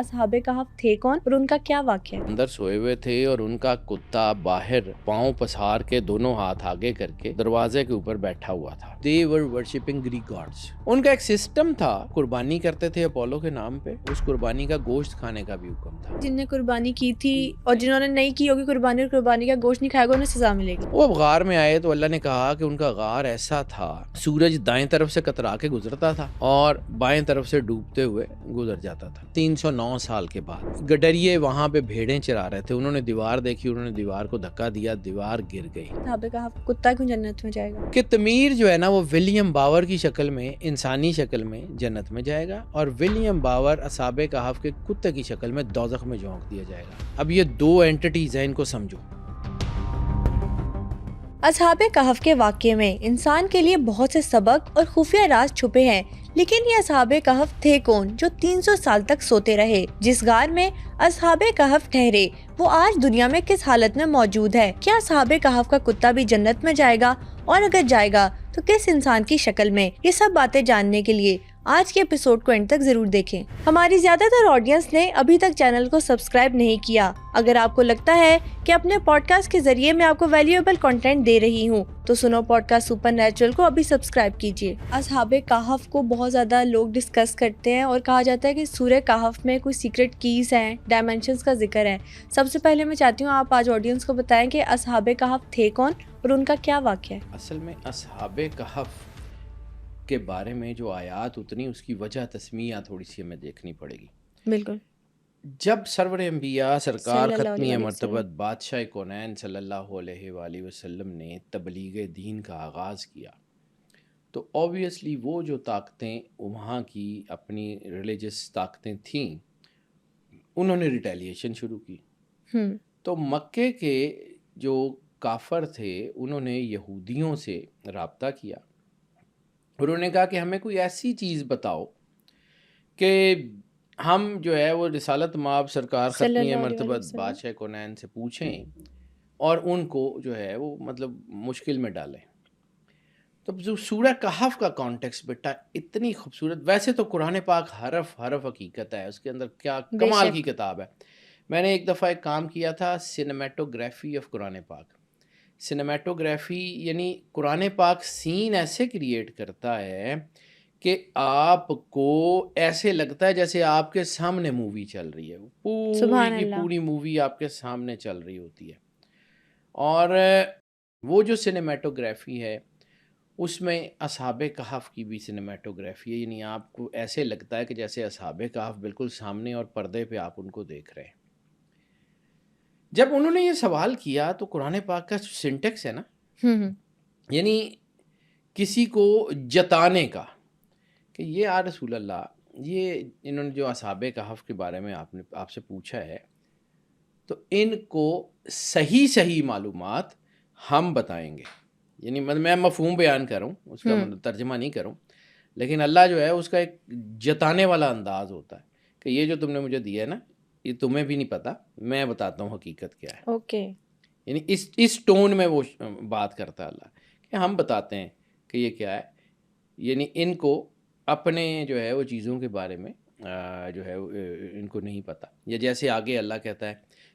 اصحاب کہف تھے کون اور ان کا کیا واقعہ ہے؟ اندر سوئے ہوئے تھے اور ان کا کتا باہر پاؤں پسار کے دونوں ہاتھ آگے کر کے دروازے کے اوپر بیٹھا ہوا تھا. They were worshipping Greek gods. ان کا ایک سسٹم تھا, قربانی کرتے تھے اپولو کے نام پہ, اس قربانی کا گوشت کھانے کا بھی حکم تھا. جن نے قربانی کی تھی اور جنہوں نے نہیں کی ہوگی قربانی اور قربانی کا گوشت نہیں کھائے گا انہیں سزا ملے گی. وہ اب غار میں آئے تو اللہ نے کہا کہ ان کا غار ایسا تھا, سورج دائیں طرف سے کترا کے گزرتا تھا اور بائیں طرف سے ڈوبتے ہوئے گزر جاتا تھا. 309 سال کے بعد گڈریے وہاں پہ بھیڑیں چرا رہے تھے, انہوں نے دیوار دیکھی, انہوں نے دیوار کو دھکا دیا, دیوار گر گئی. اصحاب کہف کتا کیوں جنت میں جائے گا؟ کہ تمیر جو ہے نا وہ ولیم باور کی شکل میں, انسانی شکل میں جنت میں جائے گا, اور ولیم باور اصحاب کہف کے کتے کی شکل میں دوزخ میں جھونک دیا جائے گا. اب یہ دو اینٹیٹیز ہیں, ان کو سمجھو. اصحاب کہف کے واقعے میں انسان کے لیے بہت سے سبق اور خفیہ راز چھپے ہیں, لیکن یہ اصحاب کہف تھے کون جو 300 سال تک سوتے رہے؟ جس غار میں اصحاب کہف ٹھہرے وہ آج دنیا میں کس حالت میں موجود ہے؟ کیا اصحاب کہف کا کتا بھی جنت میں جائے گا, اور اگر جائے گا تو کس انسان کی شکل میں؟ یہ سب باتیں جاننے کے لیے آج کے ایپیسوڈ کو اینڈ تک ضرور دیکھیں. ہماری زیادہ تر آڈینس نے ابھی تک چینل کو سبسکرائب نہیں کیا. اگر آپ کو لگتا ہے کہ اپنے پوڈ کاسٹ کے ذریعے میں آپ کو ویلیویبل کنٹینٹ دے رہی ہوں تو سنو پوڈ کاسٹ سپر نیچرل کو ابھی سبسکرائب کیجیے. اصحاب کہف کو بہت زیادہ لوگ ڈسکس کرتے ہیں اور کہا جاتا ہے کہ سورہ کہف میں کوئی سیکرٹ کیز ہیں, ڈائمینشنز کا ذکر ہے. سب سے پہلے میں چاہتی ہوں آپ آج آڈینس کو بتائیں کہ اصحاب کہف تھے کون اور ان کا کیا واقعہ ہے. اصل میں اصحاب کہف کے بارے میں جو آیات اتنی, اس کی وجہ تسمیہ تھوڑی سی ہمیں دیکھنی پڑے گی. بالکل. جب سرور انبیاء سرکار صلی اللہ ختمی علیہ مرتبت بادشاہ کونین صلی اللہ علیہ وآلہ وسلم نے تبلیغ دین کا آغاز کیا تو اوبویسلی وہ جو طاقتیں وہاں کی اپنی ریلیجس طاقتیں تھیں, انہوں نے ریٹیلیشن شروع کی. تو مکے کے جو کافر تھے انہوں نے یہودیوں سے رابطہ کیا, انہوں نے کہا کہ ہمیں کوئی ایسی چیز بتاؤ کہ ہم جو ہے وہ رسالت مآب سرکار ختمی مرتبت بادشاہ کونین سے پوچھیں اور ان کو جو ہے وہ مطلب مشکل میں ڈالیں. تو سورہ کہف کا کانٹیکس بیٹا اتنی خوبصورت, ویسے تو قرآن پاک حرف حرف حقیقت ہے, اس کے اندر کیا کمال کی کتاب ہے. میں نے ایک دفعہ ایک کام کیا تھا, سینیمیٹوگرافی آف قرآن پاک. سینیمیٹوگرافی یعنی قرآن پاک سین ایسے کریٹ کرتا ہے کہ آپ کو ایسے لگتا ہے جیسے آپ کے سامنے مووی چل رہی ہے, پوری کی پوری مووی آپ کے سامنے چل رہی ہوتی ہے. اور وہ جو سینیمیٹوگرافی ہے اس میں اصحاب کہف کی بھی سینیمیٹوگرافی ہے, یعنی آپ کو ایسے لگتا ہے کہ جیسے اصحاب کہف بالکل سامنے اور پردے پہ آپ ان کو دیکھ رہے ہیں. جب انہوں نے یہ سوال کیا تو قرآن پاک کا سنٹیکس ہے نا, یعنی کسی کو جتانے کا کہ یہ یا رسول اللہ, یہ انہوں نے جو اصحاب کہف کے بارے میں آپ سے پوچھا ہے تو ان کو صحیح معلومات ہم بتائیں گے. یعنی میں مفہوم بیان کروں, اس کا ترجمہ نہیں کروں, لیکن اللہ جو ہے اس کا ایک جتانے والا انداز ہوتا ہے کہ یہ جو تم نے مجھے دیا ہے نا یہ تمہیں بھی نہیں پتا, میں بتاتا ہوں حقیقت کیا ہے. اوکے. یعنی اس ٹون میں وہ بات کرتا ہے اللہ کہ ہم بتاتے ہیں کہ یہ کیا ہے. یعنی ان کو اپنے جو ہے وہ چیزوں کے بارے میں جو ہے ان کو نہیں پتہ. یا جیسے آگے اللہ کہتا ہے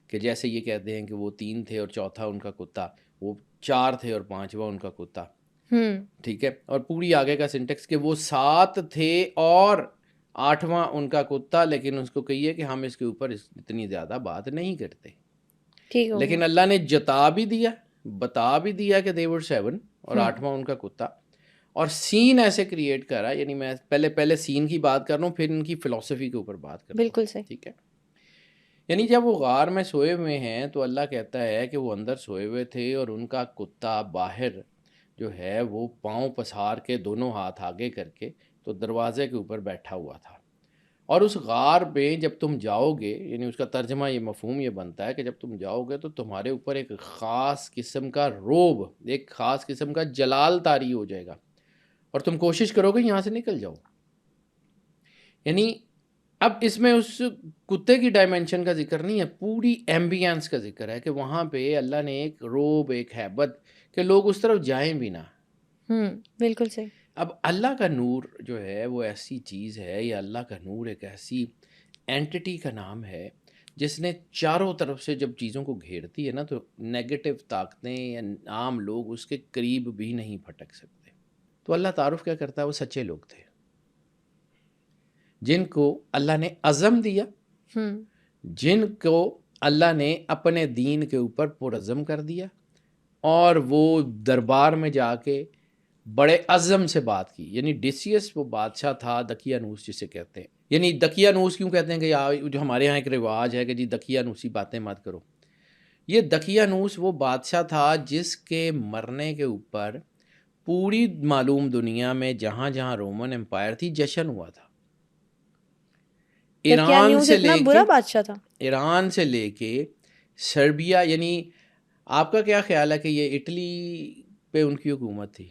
کہ جیسے یہ کہتے ہیں کہ وہ 3 تھے اور چوتھا ان کا کتا, وہ 4 تھے اور 5واں ان کا کتا. ٹھیک ہے, اور پوری آگے کا سنٹیکس کہ وہ 7 تھے اور 8واں ان کا کتا, لیکن اس کو کہیے کہ ہم اس کے اوپر اتنی زیادہ بات نہیں کرتے. لیکن اللہ نے جتا بھی دیا, بتا بھی دیا کہ they were 7 اور 8واں ان کا کتا, اور سین ایسے کریٹ کرا. یعنی میں پہلے سین کی بات کر رہا ہوں, پھر ان کی فلسفی کے اوپر بات کر رہا ہوں. بالکل صحیح. ٹھیک ہے, یعنی جب وہ غار میں سوئے ہوئے ہیں تو اللہ کہتا ہے کہ وہ اندر سوئے ہوئے تھے اور ان کا کتا باہر جو ہے وہ پاؤں پسار کے دونوں ہاتھ آگے کر کے تو دروازے کے اوپر بیٹھا ہوا تھا. اور اس غار پہ جب تم جاؤ گے, یعنی اس کا ترجمہ یہ مفہوم یہ بنتا ہے کہ جب تم جاؤ گے تو تمہارے اوپر ایک خاص قسم کا روب, ایک خاص قسم کا جلال طاری ہو جائے گا اور تم کوشش کرو گے یہاں سے نکل جاؤ. یعنی اب اس میں اس کتے کی ڈائمینشن کا ذکر نہیں ہے, پوری ایمبینس کا ذکر ہے کہ وہاں پہ اللہ نے ایک روب, ایک ہیبت کہ لوگ اس طرف جائیں بھی نہ. بالکل صحیح. اب اللہ کا نور جو ہے وہ ایسی چیز ہے, یا اللہ کا نور ایک ایسی اینٹی کا نام ہے جس نے چاروں طرف سے جب چیزوں کو گھیرتی ہے نا تو نیگیٹو طاقتیں یا عام لوگ اس کے قریب بھی نہیں پھٹک سکتے. تو اللہ تعارف کیا کرتا ہے؟ وہ سچے لوگ تھے جن کو اللہ نے عزم دیا، جن کو اللہ نے اپنے دین کے اوپر پرعزم کر دیا، اور وہ دربار میں جا کے بڑے عزم سے بات کی. یعنی ڈیسیس وہ بادشاہ تھا، دقیانوس جسے کہتے ہیں. یعنی دقیانوس کیوں کہتے ہیں کہ جو ہمارے ہاں ایک رواج ہے کہ جی دقیانوسی باتیں مت کرو. یہ دقیانوس وہ بادشاہ تھا جس کے مرنے کے اوپر پوری معلوم دنیا میں جہاں جہاں رومن امپائر تھی جشن ہوا تھا. ایران سے اتنا لے برا کے بادشاہ تھا. ایران سے لے کے سربیا، یعنی آپ کا کیا خیال ہے کہ یہ اٹلی پہ ان کی حکومت تھی؟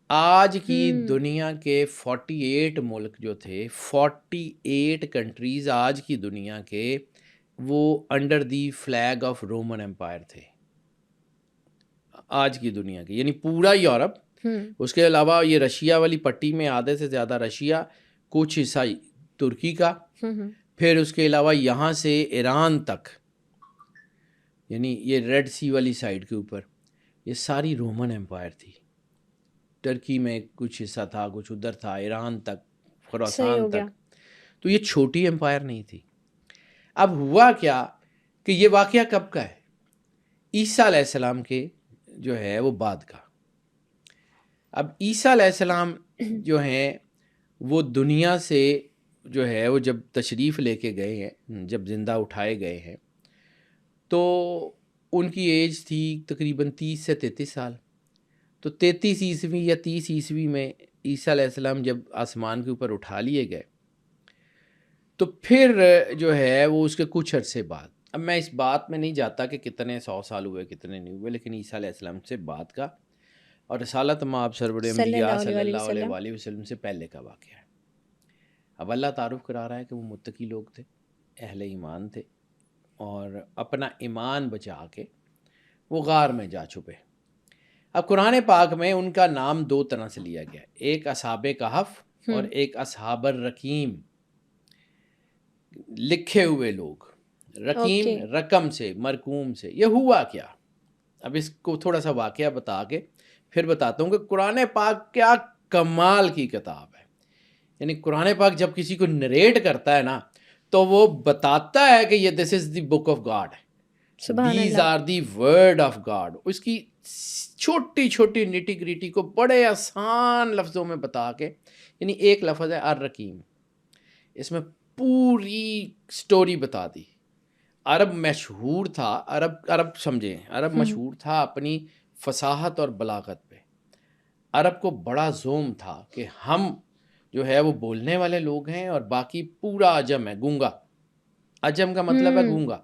آج کی دنیا کے 48 ملک جو تھے، 48 کنٹریز آج کی دنیا کے، وہ under the flag of Roman empire تھے آج کی دنیا کے. یعنی پورا یورپ، اس کے علاوہ یہ رشیا والی پٹی میں آدھے سے زیادہ رشیا، کچھ حصہ ترکی کا، پھر اس کے علاوہ یہاں سے ایران تک، یعنی یہ ریڈ سی والی سائڈ کے اوپر، یہ ساری رومن امپائر تھی. ٹرکی میں کچھ حصہ تھا، کچھ ادھر تھا، ایران تک، خراسان تک. تو یہ چھوٹی امپائر نہیں تھی. اب ہوا کیا کہ یہ واقعہ کب کا ہے؟ عیسیٰ علیہ السلام کے جو ہے وہ بعد کا. اب عیسیٰ علیہ السلام جو ہیں وہ دنیا سے جو ہے وہ جب تشریف لے کے گئے ہیں، جب زندہ اٹھائے گئے ہیں، تو ان کی ایج تھی تقریباً 30 سے 33 سال. تو 33 عیسوی یا 30 عیسوی میں عیسیٰ علیہ السلام جب آسمان کے اوپر اٹھا لیے گئے، تو پھر جو ہے وہ اس کے کچھ عرصے بعد، اب میں اس بات میں نہیں جاتا کہ کتنے 100 سال ہوئے کتنے نہیں ہوئے، لیکن عیسیٰ علیہ السلام سے بعد کا، اور رسالت مآب سرور انبیاء صلی اللہ علیہ وآلہ وسلم سے پہلے کا واقعہ ہے. اب اللہ تعارف کرا رہا ہے کہ وہ متقی لوگ تھے، اہل ایمان تھے، اور اپنا ایمان بچا کے وہ غار میں جا چھپے. اب قرآن پاک میں ان کا نام دو طرح سے لیا گیا ہے، ایک اصحاب کہف اور ایک اصحاب الرقیم، لکھے ہوئے لوگ. رقیم رقم سے، مرقوم سے. یہ ہوا کیا؟ اب اس کو تھوڑا سا واقعہ بتا کے پھر بتاتا ہوں کہ قرآن پاک کیا کمال کی کتاب ہے. یعنی قرآن پاک جب کسی کو نریٹ کرتا ہے نا تو وہ بتاتا ہے کہ یہ this is the book of God, these are the word of God. اس کی چھوٹی چھوٹی نیٹی گریٹی کو بڑے آسان لفظوں میں بتا کے، یعنی ایک لفظ ہے الرقیم، اس میں پوری سٹوری بتا دی. عرب مشہور تھا، عرب سمجھیں، عرب مشہور تھا اپنی فصاحت اور بلاغت پہ. عرب کو بڑا زوم تھا کہ ہم جو ہے وہ بولنے والے لوگ ہیں اور باقی پورا عجم ہے، گونگا. عجم کا مطلب ہے گونگا.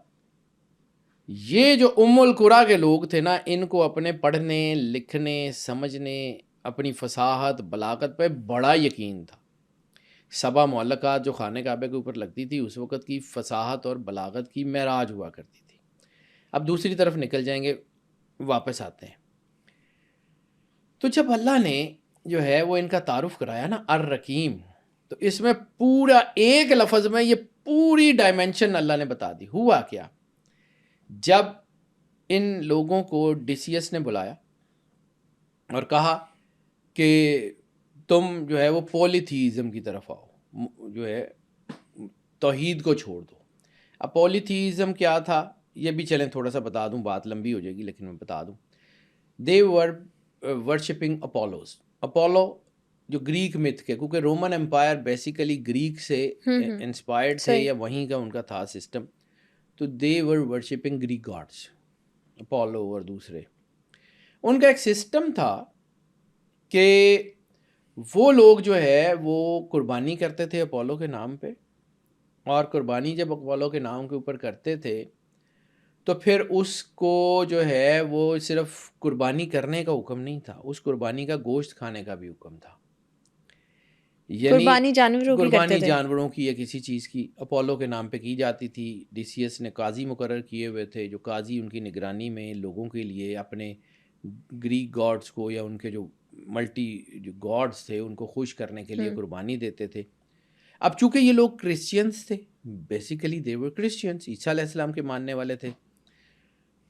یہ جو ام القریٰ کے لوگ تھے نا، ان کو اپنے پڑھنے لکھنے سمجھنے، اپنی فصاحت بلاغت پہ بڑا یقین تھا. سبا معلقات جو خانہ کعبہ کے اوپر لگتی تھی اس وقت کی فصاحت اور بلاغت کی معراج ہوا کرتی تھی. اب دوسری طرف نکل جائیں گے، واپس آتے ہیں. تو جب اللہ نے جو ہے وہ ان کا تعارف کرایا نا الرقیم، تو اس میں پورا ایک لفظ میں یہ پوری ڈائمنشن اللہ نے بتا دی. ہوا کیا؟ جب ان لوگوں کو ڈیسیس نے بلایا اور کہا کہ تم جو ہے وہ پولیتھیزم کی طرف آؤ، جو ہے توحید کو چھوڑ دو. اب پولیتھیزم کیا تھا یہ بھی چلیں تھوڑا سا بتا دوں، بات لمبی ہو جائے گی لیکن میں بتا دوں. دے ور ورشپنگ اپولوز. اپولو جو گریک متھ کے، کیونکہ رومن امپائر بیسیکلی گریک سے انسپائرڈ تھے یا وہیں کا ان کا تھا سسٹم، تو دے ور ورشپنگ گریک گاڈس، اپولو اور دوسرے. ان کا ایک سسٹم تھا کہ وہ لوگ جو ہے وہ قربانی کرتے تھے اپولو کے نام پہ، اور قربانی جب اپولو کے نام کے اوپر کرتے تھے تو پھر اس کو جو ہے وہ صرف قربانی کرنے کا حکم نہیں تھا، اس قربانی کا گوشت کھانے کا بھی حکم تھا. یعنی قربانی جانوروں کی یا کسی چیز کی اپولو کے نام پہ کی جاتی تھی. ڈیسیس نے قاضی مقرر کیے ہوئے تھے، جو قاضی ان کی نگرانی میں لوگوں کے لیے اپنے گریک گاڈز کو یا ان کے جو ملٹی جو گاڈز تھے ان کو خوش کرنے کے لیے قربانی دیتے تھے. اب چونکہ یہ لوگ کرسچینس تھے، بیسیکلی دے ور کرسچینس، عیسیٰ علیہ السلام کے ماننے والے تھے،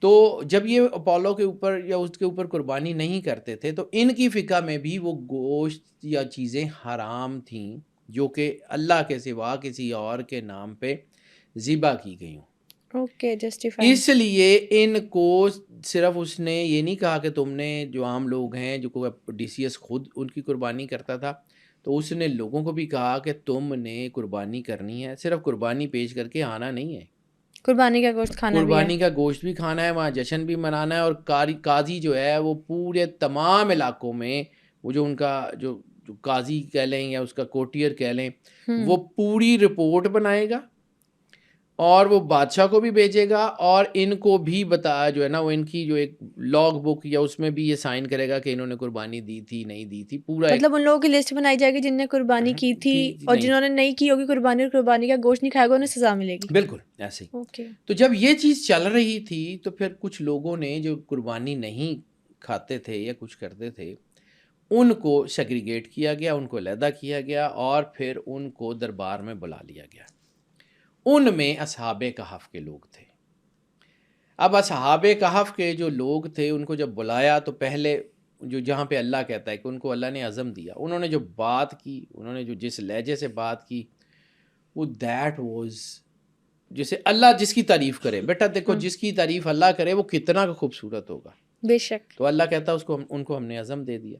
تو جب یہ اپولو کے اوپر یا اس کے اوپر قربانی نہیں کرتے تھے تو ان کی فقہ میں بھی وہ گوشت یا چیزیں حرام تھیں جو کہ اللہ کے سوا کسی اور کے نام پہ ذبح کی گئی ہوں. Okay, justify. اس لیے ان کو صرف اس نے یہ نہیں کہا کہ تم نے، جو عام لوگ ہیں جو ڈی سی ایس خود ان کی قربانی کرتا تھا، تو اس نے لوگوں کو بھی کہا کہ تم نے قربانی کرنی ہے، صرف قربانی پیش کر کے آنا نہیں ہے، قربانی کا گوشت کھانا بھی ہے. قربانی کا گوشت بھی کھانا ہے، وہاں جشن بھی منانا ہے، اور قاضی جو ہے وہ پورے تمام علاقوں میں وہ جو ان کا جو قاضی کہہ لیں یا اس کا کوٹیئر کہہ لیں، وہ پوری رپورٹ بنائے گا اور وہ بادشاہ کو بھی بھیجے گا، اور ان کو بھی بتا جو ہے نا وہ ان کی جو ایک لاگ بک یا اس میں بھی یہ سائن کرے گا کہ انہوں نے قربانی دی تھی نہیں دی تھی، پورا مطلب ان لوگوں کی لسٹ بنائی جائے گی جن نے قربانی کی تھی اور جنہوں نے نہیں کی ہوگی قربانی اور قربانی کا گوشت نہیں کھائے گا انہیں سزا ملے گی. بالکل ایسے ہی. اوکے. تو جب یہ چیز چل رہی تھی تو پھر کچھ لوگوں نے جو قربانی نہیں کھاتے تھے یا کچھ کرتے تھے ان کو سیگریگیٹ کیا گیا، ان کو علیحدہ کیا گیا، اور پھر ان کو دربار میں بلا لیا گیا. ان میں اصحاب کہف کے لوگ تھے. اب اصحاب کہف کے جو لوگ تھے ان کو جب بلایا تو پہلے جو جہاں پہ اللہ کہتا ہے کہ ان کو اللہ نے عزم دیا، انہوں نے جو بات کی، انہوں نے جو جس لہجے سے بات کی، وہ دیٹ واز، جسے اللہ جس کی تعریف کرے، بیٹا دیکھو جس کی تعریف اللہ کرے وہ کتنا خوبصورت ہوگا. بے شک. تو اللہ کہتا ہے ان کو ہم نے عزم دے دیا،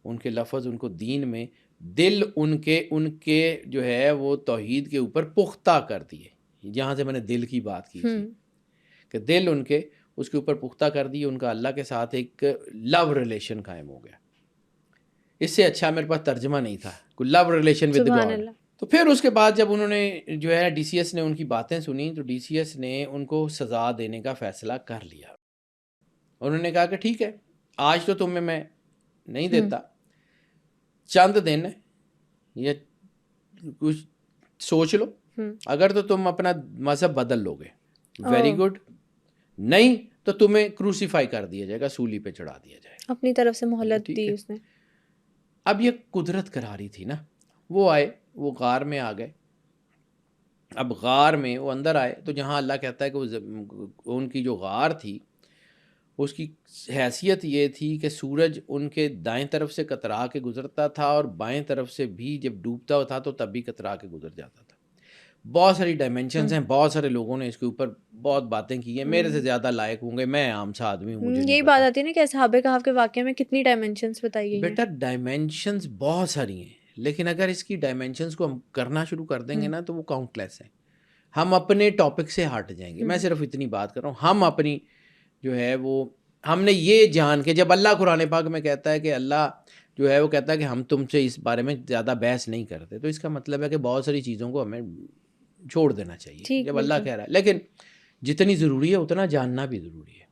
ان کے لفظ، ان کو دین میں دل ان کے جو ہے وہ توحید کے اوپر پختہ کر دیے. جہاں سے میں نے دل کی بات کی تھی کہ دل ان کے اس کے اوپر پختہ کر دیے، ان کا اللہ کے ساتھ ایک لو ریلیشن قائم ہو گیا. اس سے اچھا میرے پاس ترجمہ نہیں تھا، کوئی لو ریلیشن ود گاڈ. تو پھر اس کے بعد جب انہوں نے جو ہے ڈی سی ایس نے ان کی باتیں سنی تو ڈی سی ایس نے ان کو سزا دینے کا فیصلہ کر لیا. انہوں نے کہا کہ ٹھیک ہے، آج تو تمہیں میں نہیں دیتا، چند دن یا کچھ سوچ لو، اگر تو تم اپنا مذہب بدل لو گے ویری گڈ، نہیں تو تمہیں کروسیفائی کر دیا جائے گا، سولی پہ چڑھا دیا جائے گا. اپنی طرف سے مہلت دی اس نے. اب یہ قدرت کرا رہی تھی نا، وہ آئے، وہ غار میں آ گئے. اب غار میں وہ اندر آئے تو جہاں اللہ کہتا ہے کہ ان کی جو غار تھی اس کی حیثیت یہ تھی کہ سورج ان کے دائیں طرف سے کترا کے گزرتا تھا اور بائیں طرف سے بھی جب ڈوبتا تھا تو تب بھی کترا کے گزر جاتا تھا. بہت ساری ڈائمینشنز ہیں، بہت سارے لوگوں نے اس کے اوپر بہت باتیں کی ہیں، میرے سے زیادہ لائق ہوں گے، میں عام سا آدمی ہوں. یہی بات آتی ہے نا کہ اصحاب کہف کے واقعے میں کتنی ڈائمینشنز بتائی گئی ہیں. بیٹا ڈائمینشنز بہت ساری ہیں، لیکن اگر اس کی ڈائمینشنز کو ہم کرنا شروع کر دیں گے نا تو وہ کاؤنٹ لیس ہیں. ہم اپنے ٹاپک سے ہٹ جائیں گے. میں صرف اتنی بات کر رہا ہوں، ہم اپنی جو ہے وہ ہم نے یہ جان کے، جب اللہ قرآن پاک میں کہتا ہے کہ اللہ جو ہے وہ کہتا ہے کہ ہم تم سے اس بارے میں زیادہ بحث نہیں کرتے، تو اس کا مطلب ہے کہ بہت ساری چیزوں کو ہمیں چھوڑ دینا چاہیے جب اللہ کہہ رہا ہے. لیکن جتنی ضروری ہے اتنا جاننا بھی ضروری ہے.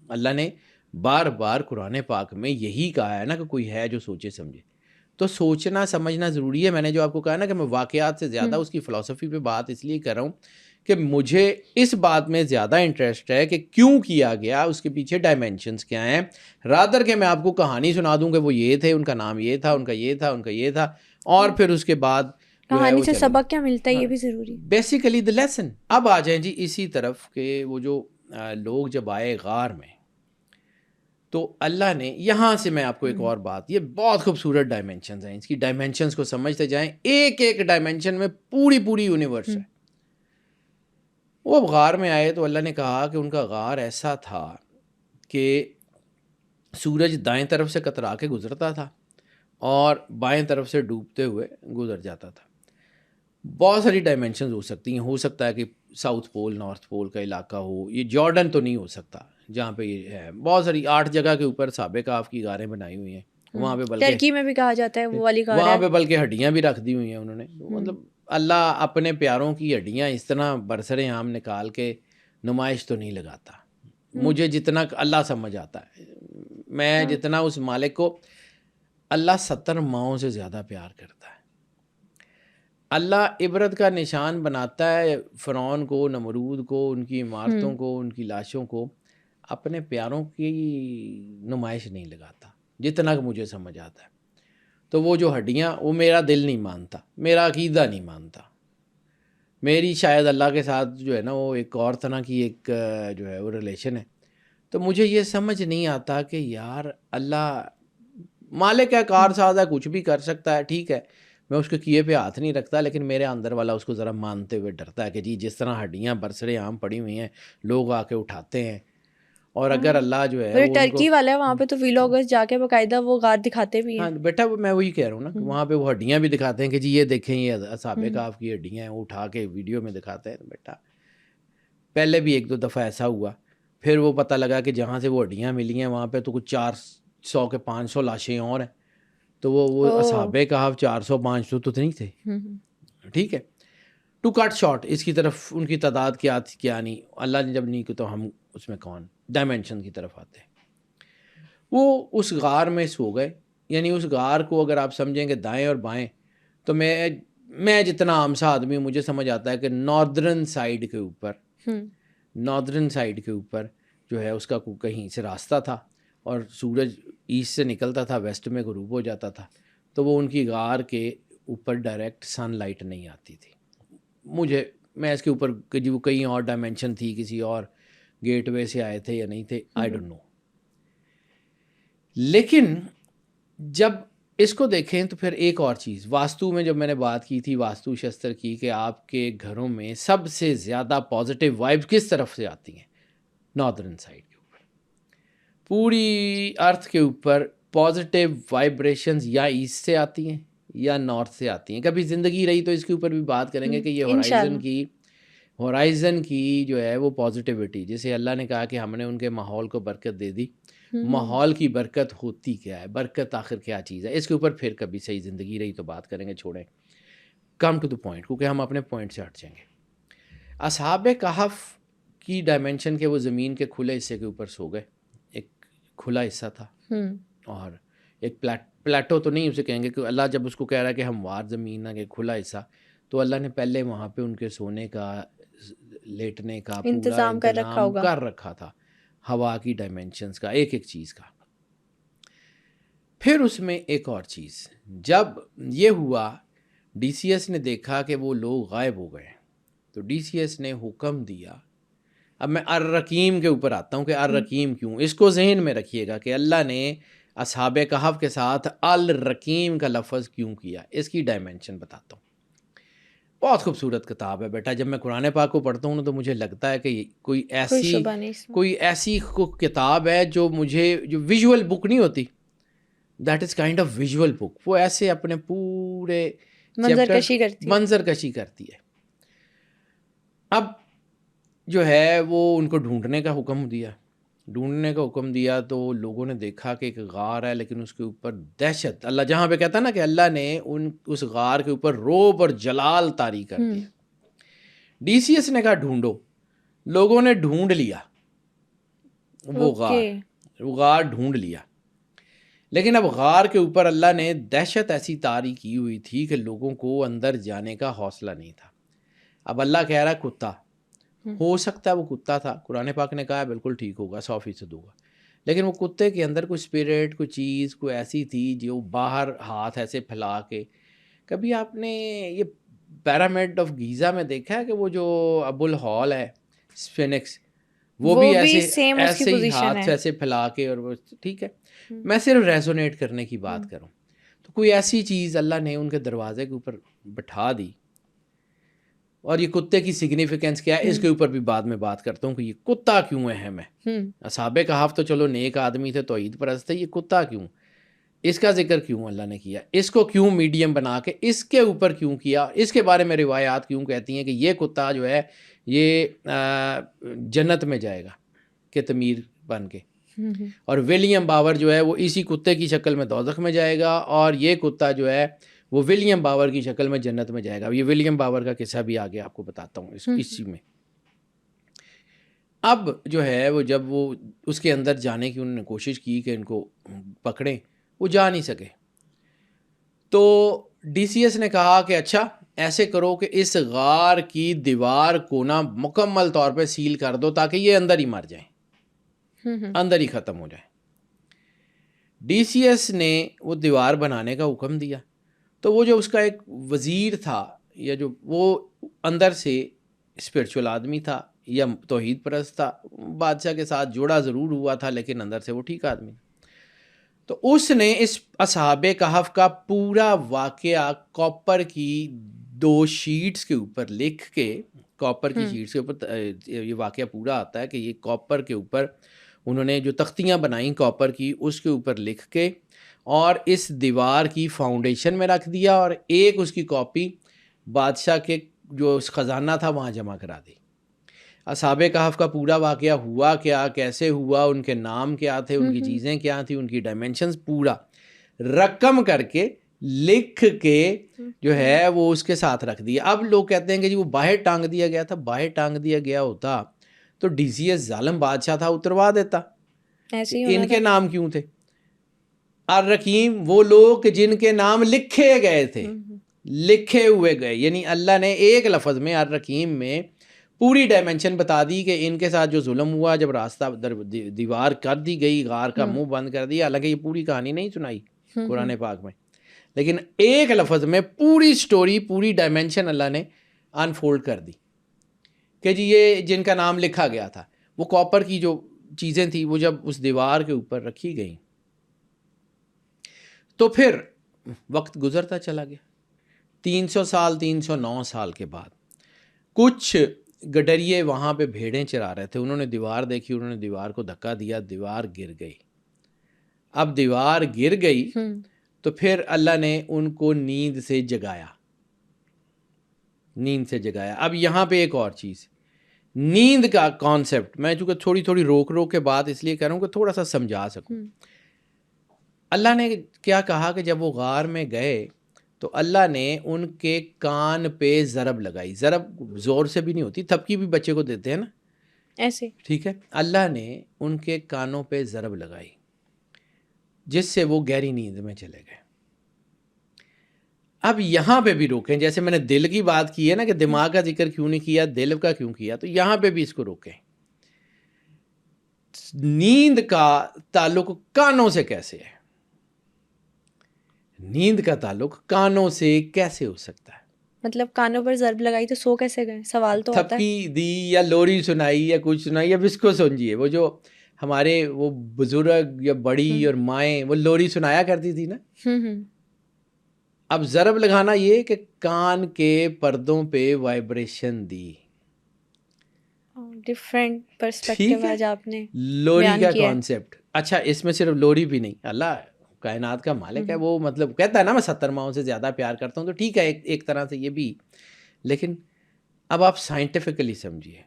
اللہ نے بار بار قرآن پاک میں یہی کہا ہے نا کہ کوئی ہے جو سوچے سمجھے، تو سوچنا سمجھنا ضروری ہے. میں نے جو آپ کو کہا نا کہ میں واقعات سے زیادہ اس کی فلسفی پہ بات اس لیے کر رہا ہوں کہ مجھے اس بات میں زیادہ انٹرسٹ ہے کہ کیوں کیا گیا، اس کے پیچھے ڈائمینشنز کیا ہیں، رادر کہ میں آپ کو کہانی سنا دوں کہ وہ یہ تھے، ان کا نام یہ تھا، ان کا یہ تھا، ان کا یہ تھا، اور پھر اس کے بعد کہانی سے سبق کیا ملتا ہے یہ بھی ضروری ہے. Basically the lesson. اب آ جائیں جی اسی طرف کہ وہ جو لوگ جب آئے غار میں تو اللہ نے یہاں سے میں آپ کو ایک اور بات، یہ بہت خوبصورت ڈائمینشنز ہیں، اس کی ڈائمینشنز کو سمجھتے جائیں، ایک ایک ڈائمینشن میں پوری یونیورس ہے. وہ غار میں آئے تو اللہ نے کہا کہ ان کا غار ایسا تھا کہ سورج دائیں طرف سے کترا کے گزرتا تھا اور بائیں طرف سے ڈوبتے ہوئے گزر جاتا تھا. بہت ساری ڈائمینشنز ہو سکتی ہیں، ہو سکتا ہے کہ ساؤتھ پول نارتھ پول کا علاقہ ہو، یہ جارڈن تو نہیں ہو سکتا جہاں پہ یہ ہے. بہت ساری 8 جگہ کے اوپر اصحاب کہف کی غاریں بنائی ہوئی ہیں، وہاں پہ بلکہ ترکی میں بھی کہا جاتا ہے وہ والی غار ہے، وہاں پہ بلکہ ہڈیاں بھی رکھ دی ہوئی ہیں انہوں نے. مطلب اللہ اپنے پیاروں کی ہڈیاں اس طرح برسر عام نکال کے نمائش تو نہیں لگاتا. مجھے جتنا اللہ سمجھ آتا ہے، میں جتنا اس مالک کو، اللہ 70 ماؤں سے زیادہ پیار کرتا ہے. اللہ عبرت کا نشان بناتا ہے فرعون کو، نمرود کو، ان کی عمارتوں کو، ان کی لاشوں کو. اپنے پیاروں کی نمائش نہیں لگاتا جتنا کہ مجھے سمجھ آتا ہے. تو وہ جو ہڈیاں، وہ میرا دل نہیں مانتا، میرا عقیدہ نہیں مانتا، میری شاید اللہ کے ساتھ جو ہے نا وہ ایک اور طرح کی ایک جو ہے وہ ریلیشن ہے. تو مجھے یہ سمجھ نہیں آتا کہ یار اللہ مالک ہے، کار ساز ہے، کچھ بھی کر سکتا ہے، ٹھیک ہے، میں اس کے کیے پہ ہاتھ نہیں رکھتا، لیکن میرے اندر والا اس کو ذرا مانتے ہوئے ڈرتا ہے کہ جی جس طرح ہڈیاں برسرے عام پڑی ہوئی ہیں، لوگ آ کے اٹھاتے ہیں، اور اگر اللہ جو ہے وہ ان کو، ٹرکی والا ہے وہاں پہ تو ویلاگرز جا کے باقاعدہ وہ غار دکھاتے بھی ہاں ہیں. بیٹا میں وہی کہہ رہا ہوں نا کہ وہاں پہ وہ ہڈیاں بھی دکھاتے ہیں کہ جی یہ دیکھیں یہ اصحاب کہف کی ہڈیاں ہیں، وہ اٹھا کے ویڈیو میں دکھاتے ہیں. بیٹا پہلے بھی ایک دو دفعہ ایسا ہوا، پھر وہ پتہ لگا کہ جہاں سے وہ ہڈیاں ملی ہیں وہاں پہ تو کچھ 400 کے 500 لاشیں اور ہیں. تو وہ اصحاب کہف 400 500 تو نہیں تھے، ٹھیک ہے. ٹو کٹ شارٹ اس کی طرف ان کی تعداد کیا تھی کیا نہیں، اللہ نے جب نہیں کی تو ہم اس میں کون ڈائمینشن کی طرف آتے ہیں. وہ اس غار میں سو گئے، یعنی اس غار کو اگر آپ سمجھیں کہ دائیں اور بائیں، تو میں جتنا عام سا آدمی ہوں مجھے سمجھ آتا ہے کہ ناردرن سائیڈ کے اوپر جو ہے اس کا کہیں سے راستہ تھا، اور سورج ایسٹ سے نکلتا تھا، ویسٹ میں غروب ہو جاتا تھا، تو وہ ان کی غار کے اوپر ڈائریکٹ سن لائٹ نہیں آتی تھی. میں اس کے اوپر کہ جی وہ کہیں اور ڈائمینشن تھی، کسی اور گیٹ وے سے آئے تھے یا نہیں تھے، آئی ڈونٹ نو. لیکن جب اس کو دیکھیں تو پھر ایک اور چیز، واستو میں جب میں نے بات کی تھی، واستو شستر کی، کہ آپ کے گھروں میں سب سے زیادہ پازیٹیو وائب کس طرف سے آتی ہیں؟ ناردرن سائڈ کے اوپر. پوری ارتھ کے اوپر پازیٹیو وائبریشنز یا ایسٹ سے آتی ہیں یا نارتھ سے آتی ہیں. کبھی زندگی رہی تو اس کے اوپر بھی بات کریں گے کہ یہ ہورائزن کی جو ہے وہ پازیٹیوٹی، جسے اللہ نے کہا کہ ہم نے ان کے ماحول کو برکت دے دی. ماحول کی برکت ہوتی کیا ہے؟ برکت آخر کیا چیز ہے؟ اس کے اوپر پھر کبھی صحیح زندگی رہی تو بات کریں گے، چھوڑیں. کم ٹو دا پوائنٹ، کیونکہ ہم اپنے پوائنٹ سے ہٹ جائیں گے. اصحاب کہف کی ڈائمینشن کے وہ زمین کے کھلے حصے کے اوپر سو گئے. ایک کھلا حصہ تھا اور ایک پلیٹو تو نہیں اسے کہیں گے، کہ اللہ جب اس کو کہہ رہا ہے کہ ہموار زمین ہے، کہ کھلا حصہ، تو اللہ نے پہلے وہاں پہ ان کے سونے کا، لیٹنے کا پورا انتظام کر رکھا تھا، ہوا کی ڈائمینشنز کا، ایک ایک چیز کا. پھر اس میں ایک اور چیز، جب یہ ہوا ڈی سی ایس نے دیکھا کہ وہ لوگ غائب ہو گئے، تو ڈی سی ایس نے حکم دیا. اب میں الرقیم کے اوپر آتا ہوں کہ الرقیم کیوں، اس کو ذہن میں رکھیے گا کہ اللہ نے اصحاب کہف کے ساتھ الرقیم کا لفظ کیوں کیا. اس کی ڈائمینشن بتاتا ہوں. بہت خوبصورت کتاب ہے بیٹا. جب میں قرآن پاک کو پڑھتا ہوں تو مجھے لگتا ہے کہ کوئی ایسی کتاب ہے جو ویژول بک نہیں ہوتی، that is kind of visual book. وہ ایسے اپنے پورے منظر کشی کرتی ہے. اب جو ہے وہ ان کو ڈھونڈنے کا حکم دیا تو لوگوں نے دیکھا کہ ایک غار ہے، لیکن اس کے اوپر دہشت، اللہ جہاں پہ کہتا ہے نا کہ اللہ نے اس غار کے اوپر رعب اور جلال طاری کر دیا. ڈی سی ایس نے کہا ڈھونڈو، لوگوں نے ڈھونڈ لیا وہ غار ڈھونڈ لیا. لیکن اب غار کے اوپر اللہ نے دہشت ایسی طاری کی ہوئی تھی کہ لوگوں کو اندر جانے کا حوصلہ نہیں تھا. اب اللہ کہہ رہا ہے کتا، ہو سکتا ہے وہ کتا تھا، قرآن پاک نے کہا ہے بالکل ٹھیک ہوگا، 100% ہوگا، لیکن وہ کتے کے اندر کوئی اسپرٹ، کوئی چیز، کوئی ایسی تھی جو باہر ہاتھ ایسے پھیلا کے. کبھی آپ نے یہ پیرامڈ آف گیزا میں دیکھا ہے کہ وہ جو ابو الہول ہے اسفینکس، وہ بھی ایسے ہی ہاتھ ایسے پھیلا کے، اور وہ ٹھیک ہے. میں صرف ریزونیٹ کرنے کی بات کروں تو کوئی ایسی چیز اللہ نے ان کے دروازے کے اوپر بٹھا دی. اور یہ کتے کی سگنیفیکینس کیا ہے اس کے اوپر بھی بعد میں بات کرتا ہوں کہ یہ کتا کیوں اہم ہے. اصحاب کہف تو چلو نیک آدمی تھے، توحید پرست تھے، یہ کتا کیوں، اس کا ذکر کیوں اللہ نے کیا، اس کو کیوں میڈیم بنا کے اس کے اوپر کیوں کیا، اس کے بارے میں روایات کیوں کہتی ہیں کہ یہ کتا جو ہے یہ جنت میں جائے گا کہ تعمیر بن کے، اور ولیم باور جو ہے وہ اسی کتے کی شکل میں دوزخ میں جائے گا، اور یہ کتا جو ہے وہ ولیم باور کی شکل میں جنت میں جائے گا. یہ ولیم باور کا قصہ بھی آگے آپ کو بتاتا ہوں اسی میں. اب جو ہے وہ جب وہ اس کے اندر جانے کی انہوں نے کوشش کی کہ ان کو پکڑیں، وہ جا نہیں سکے. تو ڈی سی ایس نے کہا کہ اچھا ایسے کرو کہ اس غار کی دیوار کو نا مکمل طور پہ سیل کر دو تاکہ یہ اندر ہی مر جائیں، اندر ہی ختم ہو جائیں. ڈی سی ایس نے وہ دیوار بنانے کا حکم دیا، تو وہ جو اس کا ایک وزیر تھا یا جو وہ اندر سے اسپرچول آدمی تھا یا توحید پرست تھا، بادشاہ کے ساتھ جوڑا ضرور ہوا تھا لیکن اندر سے وہ ٹھیک آدمی، تو اس نے اس اصحاب کہف کا پورا واقعہ کاپر کی 2 شیٹس کے اوپر لکھ کے، کاپر کی شیٹس کے اوپر یہ واقعہ پورا آتا ہے کہ یہ کاپر کے اوپر انہوں نے جو تختیاں بنائیں کاپر کی، اس کے اوپر لکھ کے اور اس دیوار کی فاؤنڈیشن میں رکھ دیا، اور ایک اس کی کاپی بادشاہ کے جو اس خزانہ تھا وہاں جمع کرا دی۔ اصحاب کہف کا پورا واقعہ ہوا کیا، کیسے ہوا، ان کے نام کیا تھے، ان کی چیزیں کیا تھیں، ان کی ڈائمینشنز پورا رقم کر کے لکھ کے جو ہے وہ اس کے ساتھ رکھ دیا۔ اب لوگ کہتے ہیں کہ جی وہ باہر ٹانگ دیا گیا تھا، باہر ٹانگ دیا گیا ہوتا تو ڈی سی ایس ظالم بادشاہ تھا، اتروا دیتا، ان کے نام کیوں تھے؟ الرقیم وہ لوگ جن کے نام لکھے گئے تھے، لکھے ہوئے گئے، یعنی اللہ نے ایک لفظ میں الرقیم میں پوری ڈائمنشن بتا دی کہ ان کے ساتھ جو ظلم ہوا، جب راستہ دیوار کر دی گئی، غار کا منہ بند کر دیا، حالانکہ یہ پوری کہانی نہیں سنائی قرآن پاک میں، لیکن ایک لفظ میں پوری سٹوری، پوری ڈائمنشن اللہ نے انفولڈ کر دی کہ جی یہ جن کا نام لکھا گیا تھا، وہ کاپر کی جو چیزیں تھیں وہ جب اس دیوار کے اوپر رکھی گئیں تو پھر وقت گزرتا چلا گیا۔ 300 سال، 309 سال کے بعد کچھ گڈریے وہاں پہ بھیڑیں چرا رہے تھے، انہوں نے دیوار دیکھی، انہوں نے دیوار کو دھکا دیا، دیوار گر گئی۔ اب دیوار گر گئی تو پھر اللہ نے ان کو نیند سے جگایا، نیند سے جگایا۔ اب یہاں پہ ایک اور چیز، نیند کا کانسیپٹ میں چونکہ تھوڑی روک کے بات اس لیے کہہ رہا ہوں کہ تھوڑا سا سمجھا سکوں۔ اللہ نے کیا کہا کہ جب وہ غار میں گئے تو اللہ نے ان کے کان پہ ضرب لگائی، ضرب زور سے بھی نہیں ہوتی، تھپکی بھی بچے کو دیتے ہیں نا ایسے، ٹھیک ہے، اللہ نے ان کے کانوں پہ ضرب لگائی جس سے وہ گہری نیند میں چلے گئے۔ اب یہاں پہ بھی روکیں، جیسے میں نے دل کی بات کی ہے نا کہ دماغ کا ذکر کیوں نہیں کیا، دل کا کیوں کیا، تو یہاں پہ بھی اس کو روکیں۔ نیند کا تعلق کانوں سے کیسے ہے؟ نیند کا تعلق کانوں سے کیسے ہو سکتا ہے؟ مطلب کانوں پر ضرب لگائی تو سو کیسے گئے؟ سوال تو آتا ہے۔ تھپکی دی یا لوری سنائی یا کچھ سنائی، اب اس کو سمجھیے، وہ جو ہمارے وہ بزرگ یا بڑی اور مائیں وہ لوری سنایا کرتی تھی نا، اب ضرب لگانا یہ کہ کان کے پردوں پہ وائبریشن دی، ڈیفرنٹ پرسپیکٹیو آج آپ نے لوری کا کانسیپٹ۔ اچھا اس میں صرف لوری بھی نہیں، اللہ کائنات کا مالک ہے، وہ مطلب کہتا ہے نا میں 70 ماؤں سے زیادہ پیار کرتا ہوں، تو ٹھیک ہے ایک طرح سے یہ بھی، لیکن اب آپ سائنٹیفکلی سمجھیے،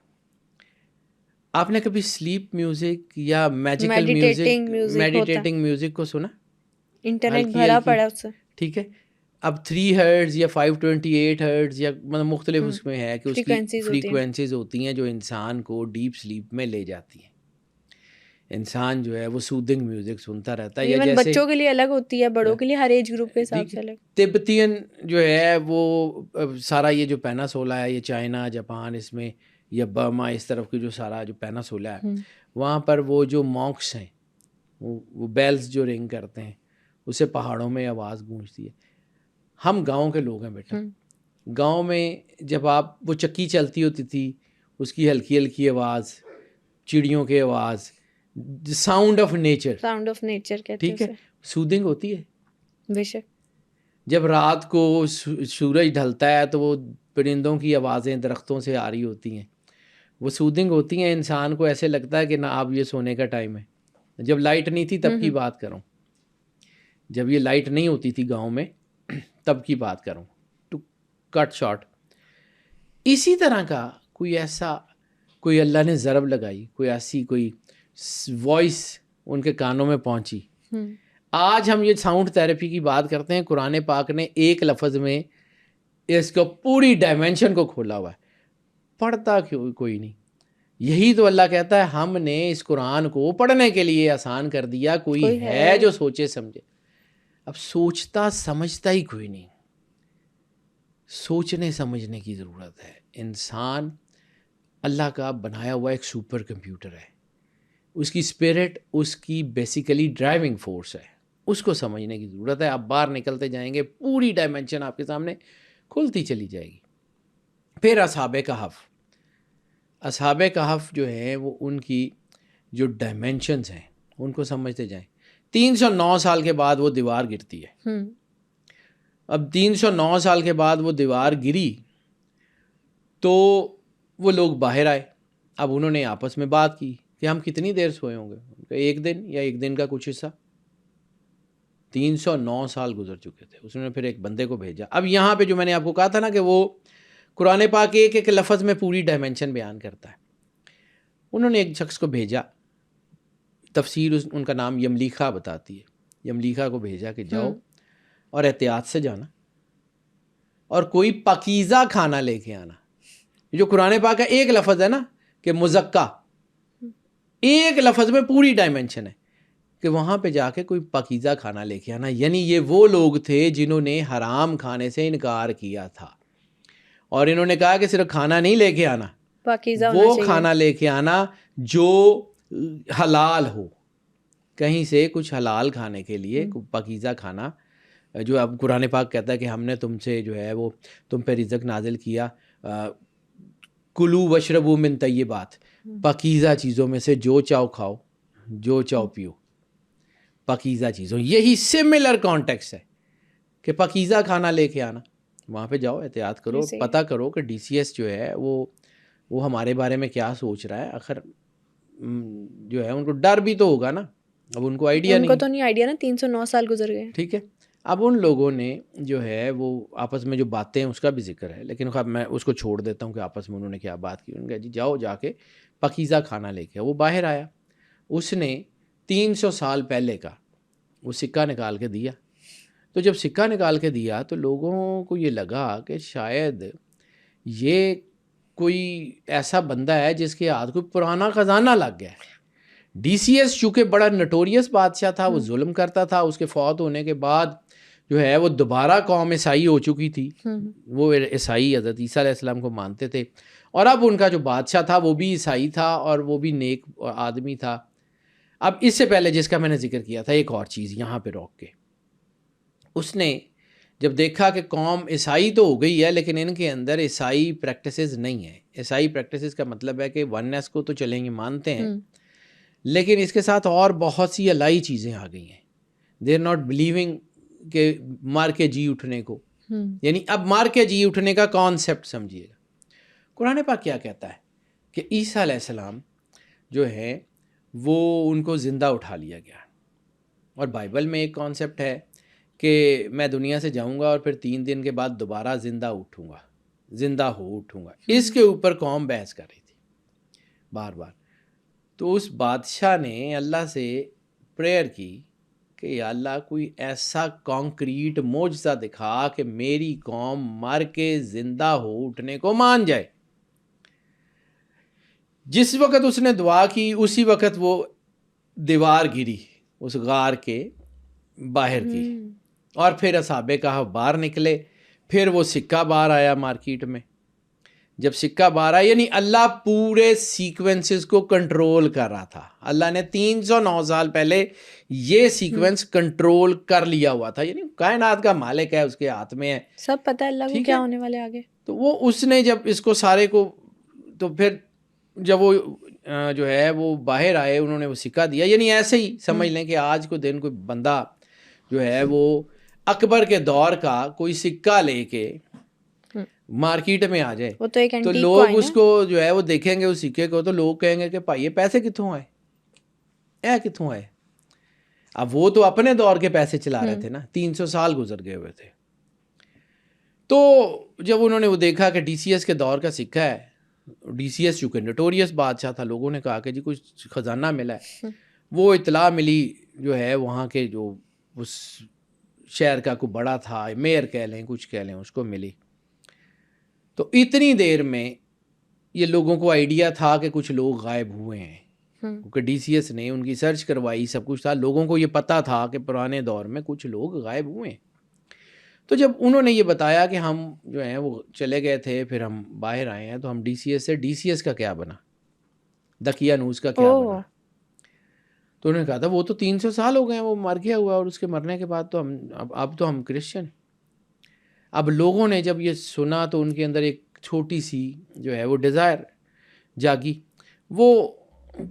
آپ نے کبھی سلیپ میوزک یا میجیکل میوزک، میڈیٹیٹنگ میوزک کو سنا؟ انٹرنیٹ بھرا پڑا اس سے، ٹھیک ہے، اب 3 ہرٹز یا 528 ہرٹز یا مطلب مختلف اس میں ہے کہ اس کی فریکوینسیز ہوتی ہیں جو انسان کو ڈیپ سلیپ میں لے جاتی ہیں، انسان جو ہے وہ سودنگ میوزک سنتا رہتا ہے، یا جیسے بچوں کے لیے الگ ہوتی ہے، بڑوں کے لیے ہر ایج گروپ کے حساب سے الگ۔ تبتین جو ہے وہ سارا یہ جو پیناسولا ہے، یہ چائنا، جاپان، اس میں یا برما، اس طرف کی جو سارا جو پیناسولا ہے وہاں پر وہ جو مونکس ہیں وہ بیلز جو رنگ کرتے ہیں، اسے پہاڑوں میں آواز گونجتی ہے۔ ہم گاؤں کے لوگ ہیں بیٹا، گاؤں میں جب آپ وہ چکی چلتی ہوتی تھی، اس کی ہلکی ہلکی آواز، چڑیوں کی آواز، sound of nature, sound of nature کہتے ہیں، ٹھیک ہے، سودنگ ہوتی ہے بے شک۔ جب رات کو سورج ڈھلتا ہے تو وہ پرندوں کی آوازیں درختوں سے آ رہی ہوتی ہیں، وہ سودنگ ہوتی ہیں، انسان کو ایسے لگتا ہے کہ نا اب یہ سونے کا ٹائم ہے۔ جب لائٹ نہیں تھی تب کی بات کروں، جب یہ لائٹ نہیں ہوتی تھی گاؤں میں تب کی بات کروں، ٹو کٹ شارٹ۔ اسی طرح کا کوئی ایسا، کوئی اللہ نے ضرب لگائی، کوئی ایسی کوئی وائس ان کے کانوں میں پہنچی۔ آج ہم یہ ساؤنڈ تھراپی کی بات کرتے ہیں، قرآن پاک نے ایک لفظ میں اس کو پوری ڈائمینشن کو کھولا ہوا ہے، پڑھتا کیوں کوئی نہیں؟ یہی تو اللہ کہتا ہے ہم نے اس قرآن کو پڑھنے کے لیے آسان کر دیا، کوئی ہے جو سوچے سمجھے؟ اب سوچتا سمجھتا ہی کوئی نہیں، سوچنے سمجھنے کی ضرورت ہے۔ انسان اللہ کا بنایا ہوا ایک سپر کمپیوٹر ہے، اس کی اسپرٹ اس کی بیسیکلی ڈرائیونگ فورس ہے، اس کو سمجھنے کی ضرورت ہے. آپ باہر نکلتے جائیں گے پوری ڈائمنشن آپ کے سامنے کھلتی چلی جائے گی. پھر اصحاب کہف جو ہیں وہ ان کی جو ڈائمنشنز ہیں ان کو سمجھتے جائیں. 309 سال کے بعد وہ دیوار گرتی ہے. اب 309 سال کے بعد وہ دیوار گری تو وہ لوگ باہر آئے. اب انہوں نے آپس میں بات کی کہ ہم کتنی دیر سوئے ہوں گے. 1 دن یا 1 دن کا کچھ حصہ. 309 سال گزر چکے تھے. اس نے پھر ایک بندے کو بھیجا. اب یہاں پہ جو میں نے آپ کو کہا تھا نا کہ وہ قرآن پاک ایک ایک لفظ میں پوری ڈائمنشن بیان کرتا ہے. انہوں نے ایک شخص کو بھیجا. تفسیر ان کا نام یملیخا بتاتی ہے. یملیخا کو بھیجا کہ جاؤ اور احتیاط سے جانا اور کوئی پاکیزہ کھانا لے کے آنا. جو قرآن پاک کا ایک لفظ ہے نا کہ مزکا، ایک لفظ میں پوری ڈائمنشن ہے کہ وہاں پہ جا کے کوئی پاکیزہ کھانا لے کے آنا. یعنی یہ وہ لوگ تھے جنہوں نے حرام کھانے سے انکار کیا تھا اور انہوں نے کہا کہ صرف کھانا نہیں لے کے آنا، پاکیزہ وہ کھانا لے کے آنا جو حلال ہو. کہیں سے کچھ حلال کھانے کے لیے پاکیزہ کھانا. جو اب قرآن پاک کہتا ہے کہ ہم نے تم سے جو ہے وہ تم پہ رزق نازل کیا، کلو وشربو من طیبات، پاکیزہ چیزوں میں سے جو چاہو کھاؤ جو چاہو پیو. پاکیزہ چیزوں، یہی سملر کانٹیکس ہے کہ پاکیزہ کھانا لے کے آنا. وہاں پہ جاؤ، احتیاط کرو، پتہ کرو کہ DCS جو ہے وہ ہمارے بارے میں کیا سوچ رہا ہے. آخر جو ہے ان کو ڈر بھی تو ہوگا نا. اب ان کو آئیڈیا نہیں، ان کو تو نہیں آئیڈیا نا، 309 سال گزر گئے. ٹھیک ہے. اب ان لوگوں نے جو ہے وہ آپس میں جو باتیں اس کا بھی ذکر ہے، لیکن میں اس کو چھوڑ دیتا ہوں کہ آپس میں انہوں نے کیا بات کی. انہوں نے کہا جی جاؤ جا کے پاکیزہ کھانا لے کے. وہ باہر آیا، اس نے 300 سال پہلے کا وہ سکہ نکال کے دیا. تو جب سکہ نکال کے دیا تو لوگوں کو یہ لگا کہ شاید یہ کوئی ایسا بندہ ہے جس کے ہاتھ کوئی پرانا خزانہ لگ گیا ہے. DCS چونکہ بڑا نٹوریس بادشاہ تھا، وہ ظلم کرتا تھا. اس کے فوت ہونے کے بعد جو ہے وہ دوبارہ قوم عیسائی ہو چکی تھی. وہ عیسائی حضرت عیسیٰ علیہ السلام کو مانتے تھے اور اب ان کا جو بادشاہ تھا وہ بھی عیسائی تھا اور وہ بھی نیک آدمی تھا. اب اس سے پہلے جس کا میں نے ذکر کیا تھا ایک اور چیز یہاں پہ روک کے، اس نے جب دیکھا کہ قوم عیسائی تو ہو گئی ہے لیکن ان کے اندر عیسائی پریکٹسز نہیں ہیں. عیسائی پریکٹسز کا مطلب ہے کہ وننس کو تو چلیں گے، مانتے ہیں، لیکن اس کے ساتھ اور بہت سی الہی چیزیں آ گئی ہیں. دے آر ناٹ بلیونگ کہ مار کے جی اٹھنے کو. یعنی اب مار کے جی اٹھنے کا کانسیپٹ سمجھیے گا. قرآن پاک کیا کہتا ہے کہ عیسیٰ علیہ السلام جو ہے وہ ان کو زندہ اٹھا لیا گیا. اور بائبل میں ایک کانسیپٹ ہے کہ میں دنیا سے جاؤں گا اور پھر 3 دن کے بعد دوبارہ زندہ اٹھوں گا، زندہ ہو اٹھوں گا. اس کے اوپر قوم بحث کر رہی تھی بار بار. تو اس بادشاہ نے اللہ سے پریئر کی کہ یا اللہ کوئی ایسا کانکریٹ معجزہ دکھا کہ میری قوم مر کے زندہ ہو اٹھنے کو مان جائے. جس وقت اس نے دعا کی اسی وقت وہ دیوار گری اس غار کے باہر کی اور پھر اصحاب کہف باہر نکلے. پھر وہ سکہ باہر آیا مارکیٹ میں. جب سکہ باہر آیا یعنی اللہ پورے سیکوینسز کو کنٹرول کر رہا تھا. اللہ نے 309 سال پہلے یہ سیکوینس کنٹرول کر لیا ہوا تھا. یعنی کائنات کا مالک ہے، اس کے ہاتھ میں ہے، سب پتہ ہے اللہ کو کیا ہونے والے آگے. تو وہ اس نے جب اس کو سارے کو، تو پھر جب وہ جو ہے وہ باہر آئے انہوں نے وہ سکہ دیا. یعنی ایسے ہی سمجھ لیں کہ آج کو دن کوئی بندہ جو ہے وہ اکبر کے دور کا کوئی سکہ لے کے مارکیٹ میں آ جائے تو لوگ اس کو جو ہے وہ دیکھیں گے اس سکے کو تو لوگ کہیں گے کہ بھائی یہ پیسے کتوں آئے، کتوں آئے. اب وہ تو اپنے دور کے پیسے چلا رہے تھے نا، 300 سال گزر گئے ہوئے تھے. تو جب انہوں نے وہ دیکھا کہ DCS کے دور کا سکہ ہے، DCS چونکہ نوٹوریس بادشاہ تھا، لوگوں نے کہا کہ جی کچھ خزانہ ملا ہے. وہ اطلاع ملی جو ہے وہاں کے جو اس شہر کا کوئی بڑا تھا، میئر کہہ لیں کچھ کہہ لیں، اس کو ملی. تو اتنی دیر میں یہ لوگوں کو آئیڈیا تھا کہ کچھ لوگ غائب ہوئے ہیں کیونکہ DCS نے ان کی سرچ کروائی، سب کچھ تھا. لوگوں کو یہ پتہ تھا کہ پرانے دور میں کچھ لوگ غائب ہوئے ہیں. تو جب انہوں نے یہ بتایا کہ ہم جو ہیں وہ چلے گئے تھے پھر ہم باہر آئے ہیں تو ہم DCS سے DCS کا کیا بنا، دقیانوس کا کیا بنا. تو انہوں نے کہا تھا وہ تو 300 سال ہو گئے ہیں، وہ مر گیا ہوا، اور اس کے مرنے کے بعد تو ہم اب تو ہم کرسچن ہیں۔ اب لوگوں نے جب یہ سنا تو ان کے اندر ایک چھوٹی سی جو ہے وہ ڈیزائر جاگی۔ وہ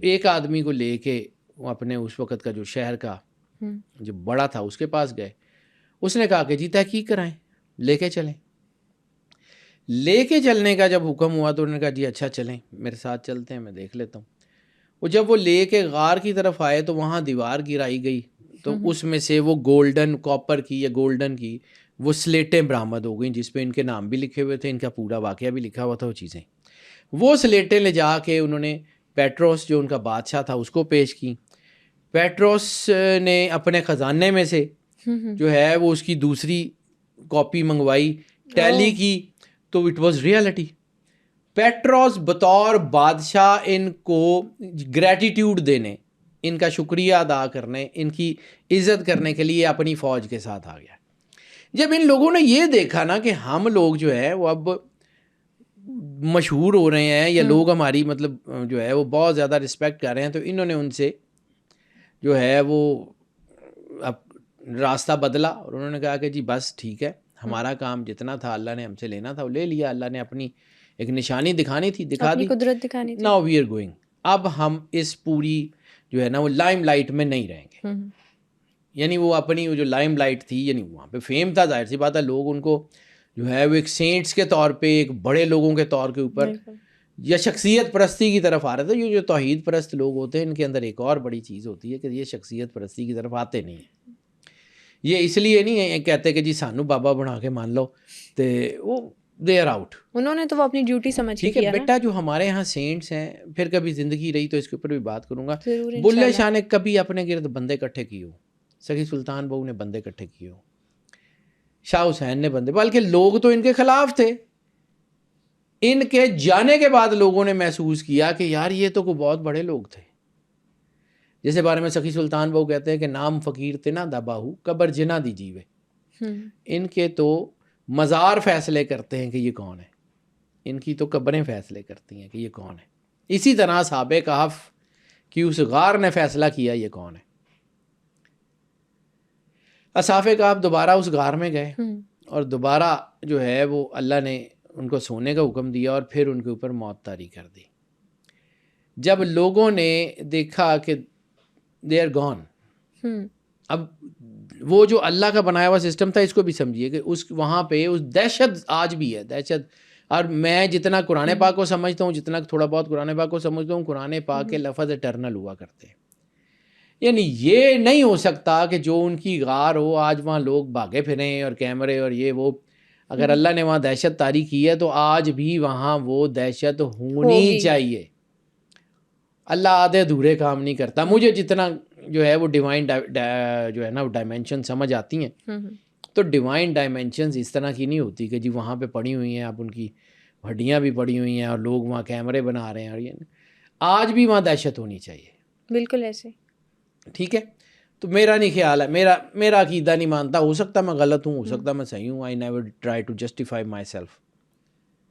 ایک آدمی کو لے کے وہ اپنے اس وقت کا جو شہر کا جو بڑا تھا اس کے پاس گئے، اس نے کہا کہ جی تحقیق کرائیں، لے کے چلیں۔ لے کے چلنے کا جب حکم ہوا تو انہوں نے کہا جی اچھا چلیں، میرے ساتھ چلتے ہیں، میں دیکھ لیتا ہوں۔ وہ جب وہ لے کے غار کی طرف آئے تو وہاں دیوار گرائی گئی، تو اس میں سے وہ گولڈن کاپر کی یا گولڈن کی وہ سلیٹیں برآمد ہو گئیں، جس پہ ان کے نام بھی لکھے ہوئے تھے، ان کا پورا واقعہ بھی لکھا ہوا تھا۔ وہ چیزیں، وہ سلیٹیں لے جا کے انہوں نے پیٹروس جو ان کا بادشاہ تھا اس کو پیش کی۔ پیٹروس نے اپنے خزانے میں سے جو ہے وہ اس کی دوسری کاپی منگوائی، ٹیلی کی، تو اٹ واز ریئلٹی۔ پیٹروس بطور بادشاہ ان کو گریٹیٹیوڈ دینے، ان کا شکریہ ادا کرنے، ان کی عزت کرنے کے لیے اپنی فوج کے ساتھ آ گیا۔ جب ان لوگوں نے یہ دیکھا نا کہ ہم لوگ جو ہے وہ اب مشہور ہو رہے ہیں، یا لوگ ہماری مطلب جو ہے وہ بہت زیادہ رسپیکٹ کر رہے ہیں، تو انہوں نے ان سے جو ہے وہ اب راستہ بدلا، اور انہوں نے کہا کہ جی بس ٹھیک ہے، ہمارا کام جتنا تھا اللہ نے ہم سے لینا تھا وہ لے لیا، اللہ نے اپنی ایک نشانی دکھانی تھی، دکھا دی، قدرت دکھانی تھی۔ ناؤ وی آر گوئنگ، اب ہم اس پوری جو ہے نا وہ لائم لائٹ میں نہیں رہیں گے۔ یعنی وہ اپنی جو لائم لائٹ تھی، یعنی وہاں پہ فیم تھا، ظاہر سی بات ہے لوگ ان کو جو ہے وہ ایک سینٹس کے طور پہ، ایک بڑے لوگوں کے طور کے اوپر یا شخصیت پرستی کی طرف آ رہے تھے۔ یہ جو توحید پرست لوگ ہوتے ہیں ان کے اندر ایک اور بڑی چیز ہوتی ہے کہ یہ شخصیت پرستی کی طرف آتے نہیں ہیں۔ یہ اس لیے نہیں ہے کہتے کہ جی سانو بابا بنا کے مان لو، تو وہ دے آر آؤٹ، انہوں نے تو وہ اپنی ڈیوٹی سمجھ کے ٹھیک ہے کیا نا۔ بیٹا۔ جو ہمارے یہاں سینٹس ہیں، پھر کبھی زندگی رہی تو اس کے اوپر بھی بات کروں گا۔ بلے شاہ نے کبھی اپنے گرد بندے اکٹھے کیے ہو، سخی سلطان بہو نے بندے اکٹھے کیے ہو، شاہ حسین نے بندے، بلکہ لوگ تو ان کے خلاف تھے۔ ان کے جانے کے بعد لوگوں نے محسوس کیا کہ یار یہ تو کوئی بہت بڑے لوگ تھے، جیسے بارے میں سخی سلطان بہو کہتے ہیں کہ نام فقیر تھے نا دباہو قبر جنا دی جیوے۔ ان کے تو مزار فیصلے کرتے ہیں کہ یہ کون ہے، ان کی تو قبریں فیصلے کرتی ہیں کہ یہ کون ہے۔ اسی طرح اصحاب کہف کی اس غار نے فیصلہ کیا یہ کون ہے۔ اصحاب کہف دوبارہ اس غار میں گئے، اور دوبارہ جو ہے وہ اللہ نے ان کو سونے کا حکم دیا، اور پھر ان کے اوپر موت طاری کر دی۔ جب لوگوں نے دیکھا کہ دے آر گون، اب وہ جو اللہ کا بنایا ہوا سسٹم تھا، اس کو بھی سمجھیے کہ اس وہاں پہ اس دہشت آج بھی ہے، دہشت۔ اور میں جتنا قرآن پاک کو سمجھتا ہوں، جتنا تھوڑا بہت قرآن پاک کو سمجھتا ہوں، قرآن پاک کے لفظ اٹرنل ہوا کرتے ہیں۔ یعنی یہ نہیں ہو سکتا کہ جو ان کی غار ہو آج وہاں لوگ بھاگے پھریں اور کیمرے اور یہ وہ، اگر اللہ نے وہاں دہشت طاری کی ہے تو آج بھی وہاں وہ دہشت ہونی چاہیے۔ اللہ آدھے ادھورے کام نہیں کرتا۔ مجھے جتنا جو ہے وہ ڈیوائن جو ہے نا وہ ڈائمینشن سمجھ آتی ہیں، تو ڈیوائن ڈائمینشنز اس طرح کی نہیں ہوتی کہ جی وہاں پہ پڑی ہوئی ہیں، اب ان کی ہڈیاں بھی پڑی ہوئی ہیں اور لوگ وہاں کیمرے بنا رہے ہیں، اور یہ آج بھی وہاں دہشت ہونی چاہیے، بالکل ایسے، ٹھیک ہے۔ تو میرا نہیں خیال ہے، میرا عقیدہ نہیں مانتا، ہو سکتا میں غلط ہوں، ہو سکتا میں صحیح ہوں، I never try to justify myself.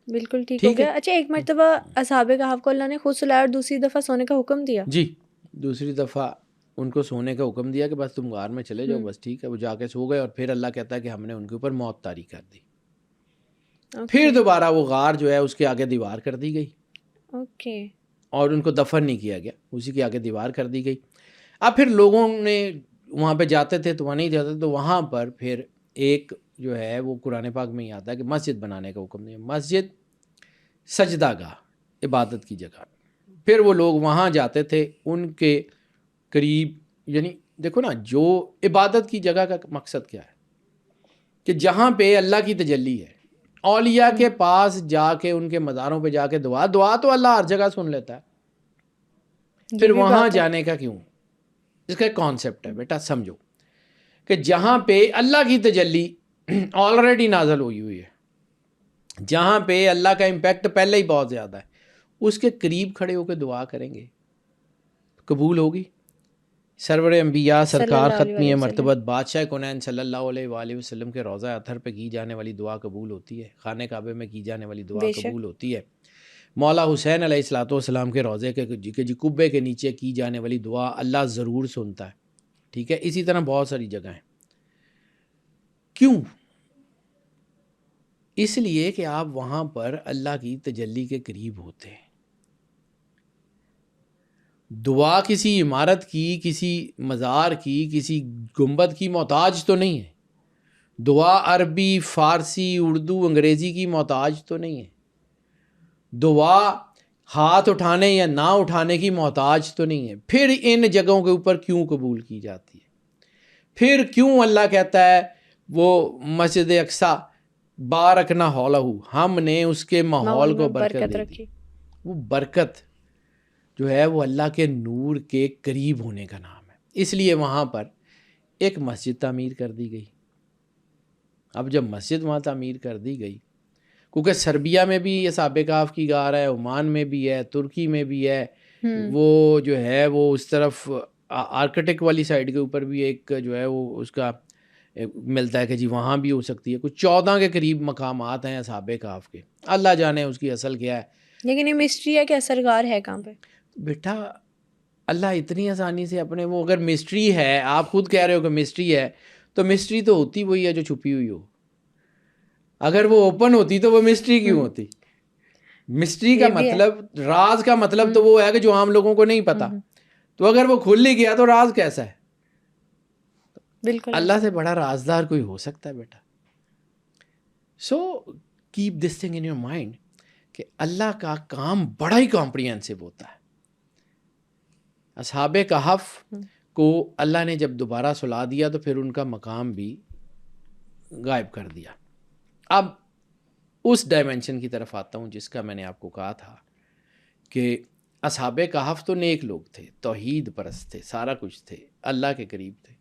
بالکل ٹھیک ہو گیا۔ اچھا، ایک مرتبہ اصحاب کہف کو اللہ نے خود سلایا اور دوسری دفعہ سونے کا حکم دیا؟ جی، دوسری دفعہ ان کو سونے کا حکم دیا کہ بس تم غار میں چلے جاؤ، بس ٹھیک ہے۔ وہ جا کے سو گئے، اور پھر اللہ کہتا ہے کہ ہم نے ان کے اوپر موت طاری کر دی۔ پھر دوبارہ وہ غار جو ہے اس کے آگے دیوار کر دی گئی، اوکے، اور ان کو دفن نہیں کیا گیا، اسی کے آگے دیوار کر دی گئی۔ اب پھر لوگوں نے وہاں پہ جاتے تھے تو وہاں نہیں جاتے، تو وہاں پر پھر ایک جو ہے وہ قرآن پاک میں ہی آتا ہے کہ مسجد بنانے کا حکم دیا، مسجد سجدہ گاہ، عبادت کی جگہ۔ پھر وہ لوگ وہاں جاتے تھے، ان کے قریب، یعنی دیکھو نا جو عبادت کی جگہ کا مقصد کیا ہے کہ جہاں پہ اللہ کی تجلی ہے، اولیاء کے پاس جا کے ان کے مزاروں پہ جا کے دعا تو اللہ ہر جگہ سن لیتا ہے، پھر وہاں جانے کا کیوں؟ اس کا ایک کانسیپٹ ہے بیٹا، سمجھو کہ جہاں پہ اللہ کی تجلی آلریڈی نازل ہوئی ہے، جہاں پہ اللہ کا امپیکٹ پہلے ہی بہت زیادہ ہے، اس کے قریب کھڑے ہو کے دعا کریں گے، قبول ہوگی؟ سرور انبیاء سرکار ختمی مرتبت بادشاہ کونین صلی اللہ علیہ وآلہ وسلم کے روضہ اطہر پہ کی جانے والی دعا قبول ہوتی ہے، خانہ کعبے میں کی جانے والی دعا قبول ہوتی ہے۔ مولا حسین علیہ الصلوۃ والسلام کے روضے کے جی قبے کے نیچے کی جانے والی دعا اللہ ضرور سنتا ہے. ٹھیک ہے. اسی طرح بہت ساری جگہیں. کیوں؟ اس لیے کہ آپ وہاں پر اللہ کی تجلی کے قریب ہوتے ہیں. دعا کسی عمارت کی، کسی مزار کی، کسی گنبد کی محتاج تو نہیں ہے. دعا عربی، فارسی، اردو، انگریزی کی محتاج تو نہیں ہے. دعا ہاتھ اٹھانے یا نہ اٹھانے کی محتاج تو نہیں ہے. پھر ان جگہوں کے اوپر کیوں قبول کی جاتی ہے؟ پھر کیوں اللہ کہتا ہے وہ مسجد اقصی بارکنا حولہ، ہم نے اس کے ماحول کو برکت دے دی. وہ برکت جو ہے وہ اللہ کے نور کے قریب ہونے کا نام ہے. اس لیے وہاں پر ایک مسجد تعمیر کر دی گئی. اب جب مسجد وہاں تعمیر کر دی گئی، کیونکہ سربیا میں بھی اصحاب کہف کی غار ہے، عمان میں بھی ہے، ترکی میں بھی ہے، وہ جو ہے وہ اس طرف آرکٹک والی سائڈ کے اوپر بھی ایک جو ہے وہ اس کا ملتا ہے کہ جی وہاں بھی ہو سکتی ہے. کچھ 14 کے قریب مقامات ہیں اصحاب کہف کے. اللہ جانے اس کی اصل کیا ہے. لیکن یہ مسٹری ہے کہ اثرگار ہے کہاں پہ. بیٹا اللہ اتنی آسانی سے اپنے وہ اگر مسٹری ہے، آپ خود کہہ رہے ہو کہ مسٹری ہے، تو مسٹری تو ہوتی وہی ہے جو چھپی ہوئی ہو. اگر وہ اوپن ہوتی تو وہ مسٹری کیوں ہوتی؟ مسٹری کا مطلب، راز کا مطلب تو وہ ہے کہ جو عام لوگوں کو نہیں پتا. تو اگر وہ کھل ہی گیا تو راز کیسا ہے؟ بالکل اللہ سے بڑا رازدار کوئی ہو سکتا ہے بیٹا. So keep this thing in your mind کہ اللہ کا کام بڑا ہی کمپریہنسو ہوتا ہے. اصحاب کہف کو اللہ نے جب دوبارہ سلا دیا تو پھر ان کا مقام بھی غائب کر دیا. اب اس ڈائمنشن کی طرف آتا ہوں جس کا میں نے آپ کو کہا تھا کہ اصحاب کہف تو نیک لوگ تھے، توحید پرست تھے، سارا کچھ تھے، اللہ کے قریب تھے.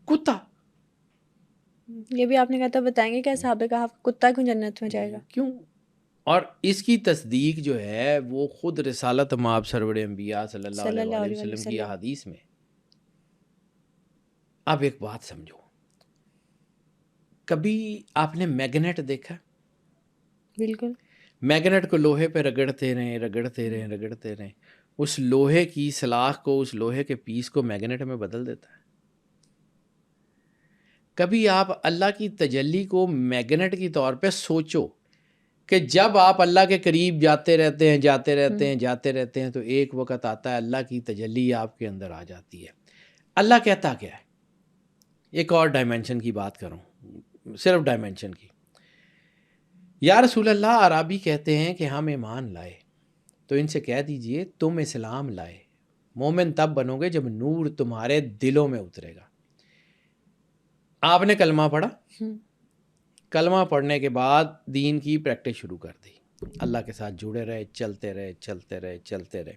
کتا، یہ بھی آپ نے کہا تھا بتائیں گے کہ اصحاب کہف کتا کیوں جنت میں جائے گا؟ کیوں؟ اور اس کی تصدیق جو ہے وہ خود رسالت مآب سرور انبیاء صلی اللہ علیہ وسلم کی احادیث میں. اب ایک بات سمجھو، کبھی آپ نے میگنیٹ دیکھا؟ بالکل. میگنیٹ کو لوہے پہ رگڑتے رہیں، اس لوہے کی سلاخ کو، اس لوہے کے پیس کو میگنیٹ میں بدل دیتا ہے. کبھی آپ اللہ کی تجلی کو میگنیٹ کی طور پہ سوچو کہ جب آپ اللہ کے قریب جاتے رہتے ہیں تو ایک وقت آتا ہے اللہ کی تجلی آپ کے اندر آ جاتی ہے. اللہ کہتا کیا ہے؟ ایک اور ڈائمنشن کی بات کروں، صرف ڈائمنشن کی. یا رسول اللہ، عرابی کہتے ہیں کہ ہم ایمان لائے، تو ان سے کہہ دیجئے تم اسلام لائے. مومن تب بنو گے جب نور تمہارے دلوں میں اترے گا. آپ نے کلمہ پڑھا، کلمہ پڑھنے کے بعد دین کی پریکٹس شروع کر دی، اللہ کے ساتھ جڑے رہے، چلتے رہے.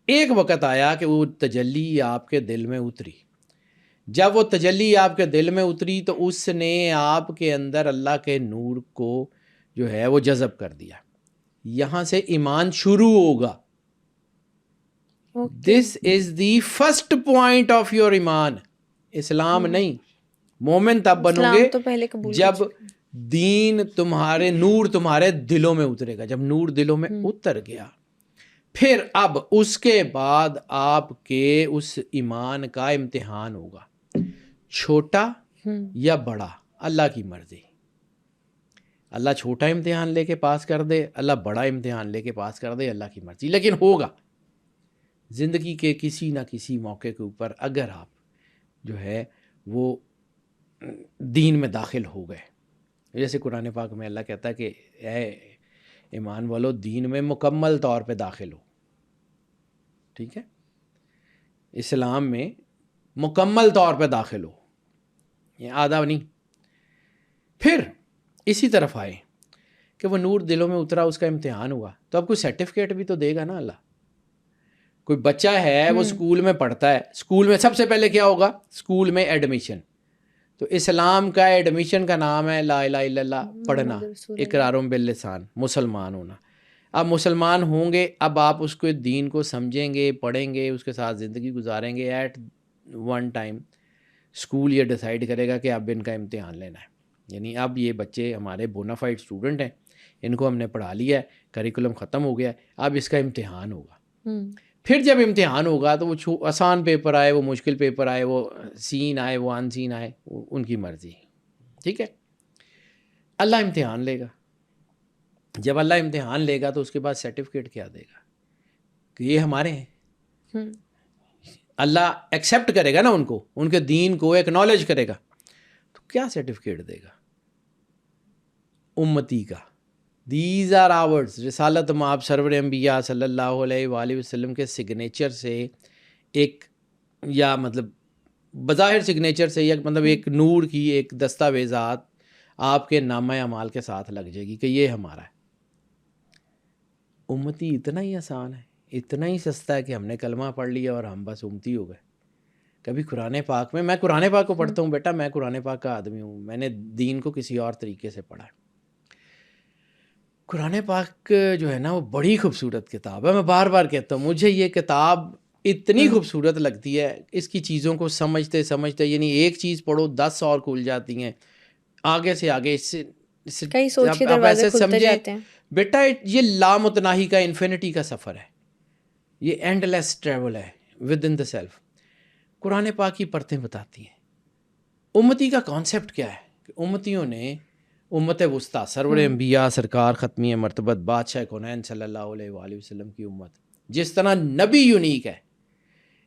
ایک وقت آیا کہ وہ تجلی آپ کے دل میں اتری. جب وہ تجلی آپ کے دل میں اتری تو اس نے آپ کے اندر اللہ کے نور کو جو ہے وہ جذب کر دیا. یہاں سے ایمان شروع ہوگا. This is the first point of your ایمان. اسلام نہیں. مومن تب بنو گے جب دین تمہارے، نور تمہارے دلوں میں اترے گا. جب نور دلوں میں اتر گیا، پھر اب اس کے بعد آپ کے اس ایمان کا امتحان ہوگا، چھوٹا یا بڑا، اللہ کی مرضی. اللہ چھوٹا امتحان لے کے پاس کر دے، اللہ بڑا امتحان لے کے پاس کر دے، اللہ کی مرضی. لیکن ہوگا. زندگی کے کسی نہ کسی موقع کے اوپر اگر آپ جو ہے وہ دین میں داخل ہو گئے، جیسے قرآن پاک میں اللہ کہتا ہے کہ اے ایمان والو دین میں مکمل طور پہ داخل ہو. ٹھیک ہے، اسلام میں مکمل طور پہ داخل ہو، یہ آدھا نہیں. پھر اسی طرف آئے کہ وہ نور دلوں میں اترا، اس کا امتحان ہوا، تو اب کوئی سرٹیفکیٹ بھی تو دے گا نا اللہ. کوئی بچہ ہے وہ اسکول میں پڑھتا ہے، اسکول میں سب سے پہلے کیا ہوگا؟ اسکول میں ایڈمیشن. تو اسلام کا ایڈمیشن کا نام ہے لا الہ الا اللہ پڑھنا، اقرار باللسان، مسلمان ہونا. اب مسلمان ہوں گے، اب آپ اس کو دین کو سمجھیں گے، پڑھیں گے، اس کے ساتھ زندگی گزاریں گے. ایٹ ون ٹائم اسکول یہ ڈیسائیڈ کرے گا کہ اب ان کا امتحان لینا ہے. یعنی اب یہ بچے ہمارے بونافائڈ اسٹوڈنٹ ہیں، ان کو ہم نے پڑھا لیا ہے, کریکولم ختم ہو گیا ہے, اب اس کا امتحان ہوگا. ہوں پھر جب امتحان ہوگا تو وہ آسان پیپر آئے, وہ مشکل پیپر آئے, وہ سین آئے, وہ ان سین آئے, ان کی مرضی. ٹھیک ہے, اللہ امتحان لے گا. جب اللہ امتحان لے گا تو اس کے بعد سرٹیفکیٹ کیا دے گا کہ یہ ہمارے ہیں. ہوں اللہ ایکسیپٹ کرے گا نا ان کو, ان کے دین کو ایکنالج کرے گا, تو کیا سرٹیفکیٹ دے گا؟ امتی کا. These are ours. رسالت مآب سرور انبیاء صلی اللہ علیہ وآلہ وسلم کے سگنیچر سے ایک, یا مطلب بظاہر سگنیچر سے, یا مطلب ایک نور کی ایک دستاویزات آپ کے نامہ اعمال کے ساتھ لگ جائے گی کہ یہ ہمارا ہے. امتی اتنا ہی آسان ہے, اتنا ہی سستا ہے کہ ہم نے کلمہ پڑھ لیا اور ہم بس امتی ہو گئے. کبھی قرآن پاک میں قرآن پاک کو پڑھتا ہوں بیٹا, میں قرآن پاک کا آدمی ہوں, میں نے دین کو کسی اور طریقے سے پڑھا ہے. قرآن پاک جو ہے نا وہ بڑی خوبصورت کتاب ہے. میں بار بار کہتا ہوں مجھے یہ کتاب اتنی خوبصورت لگتی ہے, اس کی چیزوں کو سمجھتے سمجھتے, یعنی ایک چیز پڑھو 10 اور کھل جاتی ہیں آگے سے آگے. اس سے کئی سوچ کے آپ دروازے ایسے کھلتے سمجھیں جاتے ہیں. بیٹا یہ لامتناہی کا, انفینٹی کا سفر ہے, یہ اینڈ لیس ٹریول ہے ود ان دا سیلف. قرآن پاک کی پرتیں بتاتی ہیں. امتی کا کانسیپٹ کیا ہے کہ امتیوں نے امت وسطیٰ سرور انبیاء سرکار ختمی مرتبت بادشاہ کونین صلی اللہ علیہ وآلہ وسلم کی امت, جس طرح نبی یونیک ہے,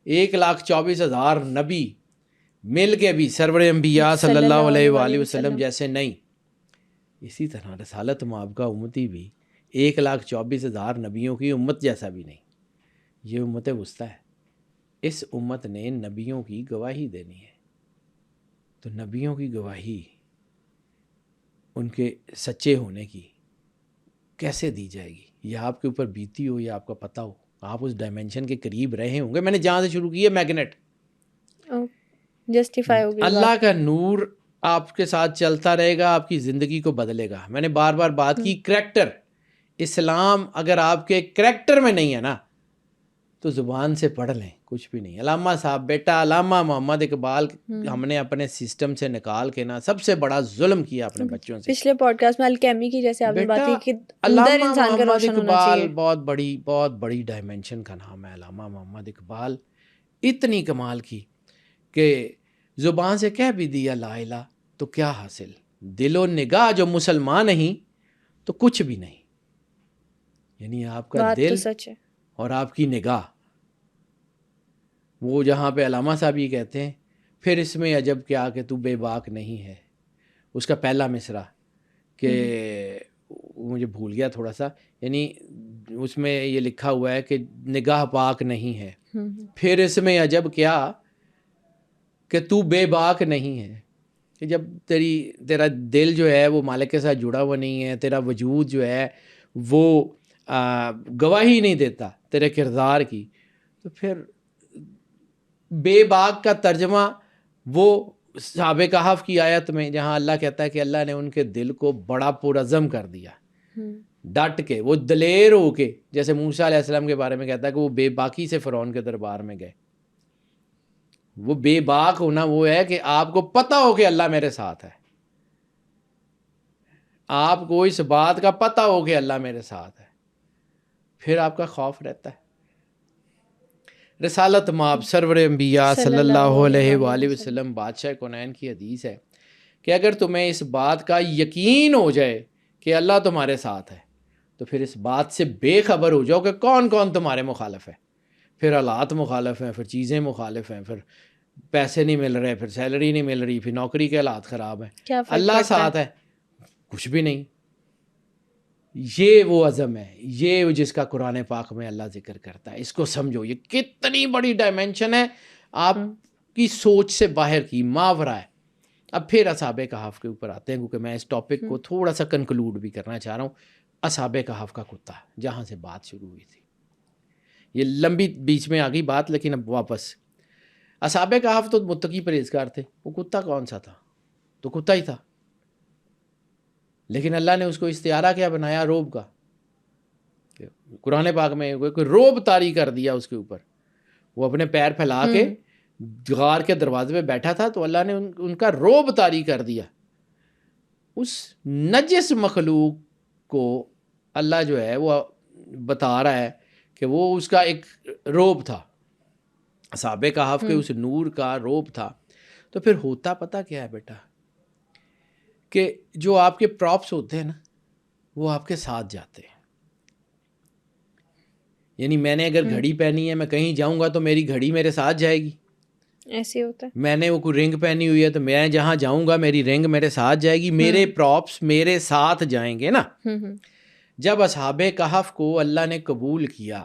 1,24,000 نبی مل کے بھی سرور انبیاء صلی اللہ علیہ وآلہ وسلم جیسے نہیں, اسی طرح رسالت مآب کا امتی بھی 1,24,000 نبیوں کی امت جیسا بھی نہیں. یہ امت وسطیٰ ہے. اس امت نے نبیوں کی گواہی دینی ہے, تو نبیوں کی گواہی ان کے سچے ہونے کی کیسے دی جائے گی؟ یہ آپ کے اوپر بیتی ہو یا آپ کا پتہ ہو, آپ اس ڈائمینشن کے قریب رہے ہوں گے. میں نے جہاں سے شروع کی ہے میگنیٹ, جسٹیفائی ہو گئی. اللہ کا نور آپ کے ساتھ چلتا رہے گا, آپ کی زندگی کو بدلے گا. میں نے بار بار بات کی, کریکٹر. اسلام اگر آپ کے کریکٹر میں نہیں ہے نا تو زبان سے پڑھ لیں, کچھ بھی نہیں. علامہ صاحب بیٹا, علامہ محمد اقبال ہم نے اپنے سسٹم سے نکال کے نا سب سے بڑا ظلم کیا اپنے بچوں سے. پچھلے پوڈ کاسٹ میں الکیمی کی جیسے آپ نے بات کی کہ اندر علامہ انسان کا محمد روشن ہونا چاہیے. اقبال بہت بڑی ڈائمینشن کا نام ہے. علامہ محمد اقبال اتنی کمال کی کہ زبان سے کہہ بھی دیا لا الہ تو کیا حاصل, دل و نگاہ جو مسلمان نہیں تو کچھ بھی نہیں. یعنی آپ کا دل اور آپ کی نگاہ. وہ جہاں پہ علامہ صاحب یہ کہتے ہیں پھر اس میں عجب کیا کہ تو بے باک نہیں ہے, اس کا پہلا مصرع کہ مجھے بھول گیا تھوڑا سا, یعنی اس میں یہ لکھا ہوا ہے کہ نگاہ پاک نہیں ہے, پھر اس میں عجب کیا کہ تو بے باک نہیں ہے. کہ جب تیرا دل جو ہے وہ مالک کے ساتھ جڑا ہوا نہیں ہے, تیرا وجود جو ہے وہ گواہی نہیں دیتا تیرے کردار کی, تو پھر بے باک کا ترجمہ وہ صحابہ کہف کی آیت میں جہاں اللہ کہتا ہے کہ اللہ نے ان کے دل کو بڑا پرعزم کر دیا, ڈٹ کے, وہ دلیر ہو کے, جیسے موسیٰ علیہ السلام کے بارے میں کہتا ہے کہ وہ بے باکی سے فرعون کے دربار میں گئے. وہ بے باک ہونا وہ ہے کہ آپ کو پتہ ہو کہ اللہ میرے ساتھ ہے, آپ کو اس بات کا پتہ ہو کہ اللہ میرے ساتھ ہے, پھر آپ کا خوف رہتا ہے. رسالت مآب سرور انبیاء صلی اللہ علیہ وآلہ وسلم بادشاہ کونین کی حدیث ہے کہ اگر تمہیں اس بات کا یقین ہو جائے کہ اللہ تمہارے ساتھ ہے تو پھر اس بات سے بے خبر ہو جاؤ کہ کون کون تمہارے مخالف ہے. پھر حالات مخالف ہیں, پھر چیزیں مخالف ہیں, پھر پیسے نہیں مل رہے, پھر سیلری نہیں مل رہی, پھر نوکری کے حالات خراب ہیں, اللہ ساتھ ہے کچھ بھی نہیں. یہ وہ عزم ہے, یہ جس کا قرآن پاک میں اللہ ذکر کرتا ہے. اس کو سمجھو, یہ کتنی بڑی ڈائمینشن ہے, آپ کی سوچ سے باہر کی, ماورا ہے. اب پھر اصحاب کہف کے اوپر آتے ہیں, کیونکہ میں اس ٹاپک کو تھوڑا سا کنکلوڈ بھی کرنا چاہ رہا ہوں. اصحاب کہف کا کتا, جہاں سے بات شروع ہوئی تھی, یہ لمبی بیچ میں آ گئی بات, لیکن اب واپس. اصحاب کہف تو متقی پرہیزگار تھے, وہ کتا کون سا تھا؟ تو کتا ہی تھا, لیکن اللہ نے اس کو استعارہ کیا بنایا؟ روب کا. قرآن پاک میں کوئی روب طاری کر دیا اس کے اوپر. وہ اپنے پیر پھیلا کے غار کے دروازے پہ بیٹھا تھا تو اللہ نے ان کا روب طاری کر دیا. اس نجس مخلوق کو اللہ جو ہے وہ بتا رہا ہے کہ وہ اس کا ایک روب تھا، اصحاب کہف کے اس نور کا روب تھا. تو پھر ہوتا پتہ کیا ہے بیٹا، کہ جو آپ کے پراپس ہوتے ہیں نا وہ آپ کے ساتھ جاتے ہیں. یعنی میں نے اگر گھڑی پہنی ہے، میں کہیں جاؤں گا تو میری گھڑی میرے ساتھ جائے گی. ایسے ہوتا ہے. میں نے وہ کوئی رنگ پہنی ہوئی ہے تو میں جہاں جاؤں گا میری رنگ میرے ساتھ جائے گی. میرے پراپس میرے ساتھ جائیں گے نا. جب اصحاب کہف کو اللہ نے قبول کیا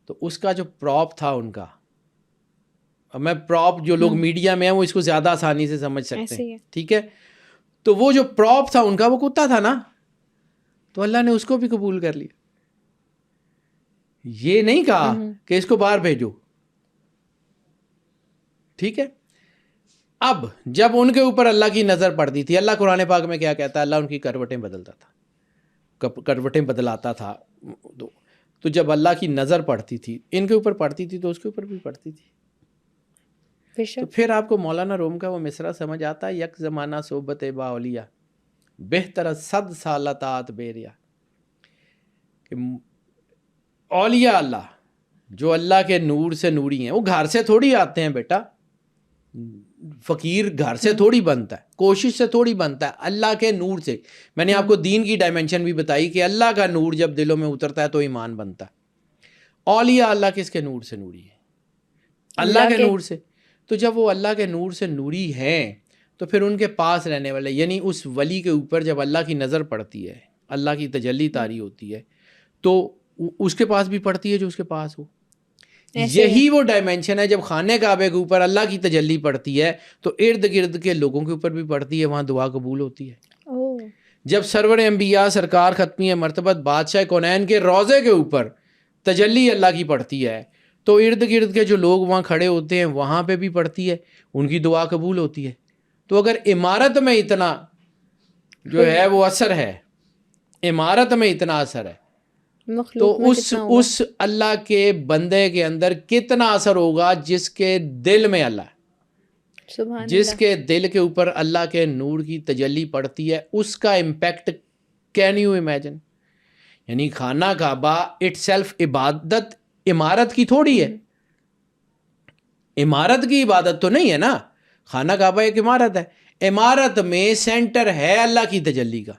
تو اس کا جو پراپ تھا ان کا، میں پراپ جو لوگ میڈیا میں ہیں وہ اس کو زیادہ آسانی سے سمجھ سکتے ہیں، ٹھیک ہے. تو وہ جو پراپ تھا ان کا وہ کتا تھا نا، تو اللہ نے اس کو بھی قبول کر لیا. یہ نہیں کہا کہ اس کو باہر بھیجو، ٹھیک ہے. اب جب ان کے اوپر اللہ کی نظر پڑتی تھی، اللہ قرآن پاک میں کیا کہتا ہے، اللہ ان کی کروٹیں بدلتا تھا، کروٹیں بدلاتا تھا. تو جب اللہ کی نظر پڑتی تھی ان کے اوپر پڑتی تھی تو اس کے اوپر بھی پڑتی تھی. تو پھر آپ کو مولانا روم کا وہ مصرع سمجھ آتا ہے، یک زمانہ صحبت با اولیاء بہتر 100 سال طاعت بیریا. کہ اولیاء اللہ جو اللہ کے نور سے نوری ہیں، وہ گھر سے تھوڑی آتے ہیں بیٹا. فقیر گھر سے تھوڑی بنتا ہے، کوشش سے تھوڑی بنتا ہے، اللہ کے نور سے. میں نے آپ کو دین کی ڈائمنشن بھی بتائی کہ اللہ کا نور جب دلوں میں اترتا ہے تو ایمان بنتا ہے. اولیاء اللہ کس کے نور سے نوری ہے؟ اللہ کے نور سے. تو جب وہ اللہ کے نور سے نوری ہیں تو پھر ان کے پاس رہنے والے، یعنی اس ولی کے اوپر جب اللہ کی نظر پڑتی ہے، اللہ کی تجلی طاری ہوتی ہے، تو اس کے پاس بھی پڑتی ہے جو اس کے پاس ہو. یہی وہ ڈائمنشن ہے. جب خانہ کعبے کے اوپر اللہ کی تجلی پڑتی ہے تو ارد گرد کے لوگوں کے اوپر بھی پڑتی ہے، وہاں دعا قبول ہوتی ہے. جب سرور انبیاء سرکار ختمی مرتبت بادشاہ کونین کے روضے کے اوپر تجلی اللہ کی پڑتی ہے تو ارد گرد کے جو لوگ وہاں کھڑے ہوتے ہیں وہاں پہ بھی پڑتی ہے، ان کی دعا قبول ہوتی ہے. تو اگر عمارت میں اتنا جو ہے وہ اثر ہے، عمارت میں اتنا اثر ہے، تو اس اللہ کے بندے کے اندر کتنا اثر ہوگا جس کے دل میں اللہ ہے، جس کے دل کے اوپر اللہ کے نور کی تجلی پڑتی ہے، اس کا امپیکٹ کین یو امیجن. یعنی خانہ کعبہ اٹ سیلف عبادت عمارت کی تھوڑی ہے، عمارت کی عبادت تو نہیں ہے نا. خانہ کعبہ ایک عمارت ہے، عمارت میں سینٹر ہے اللہ کی تجلی کا،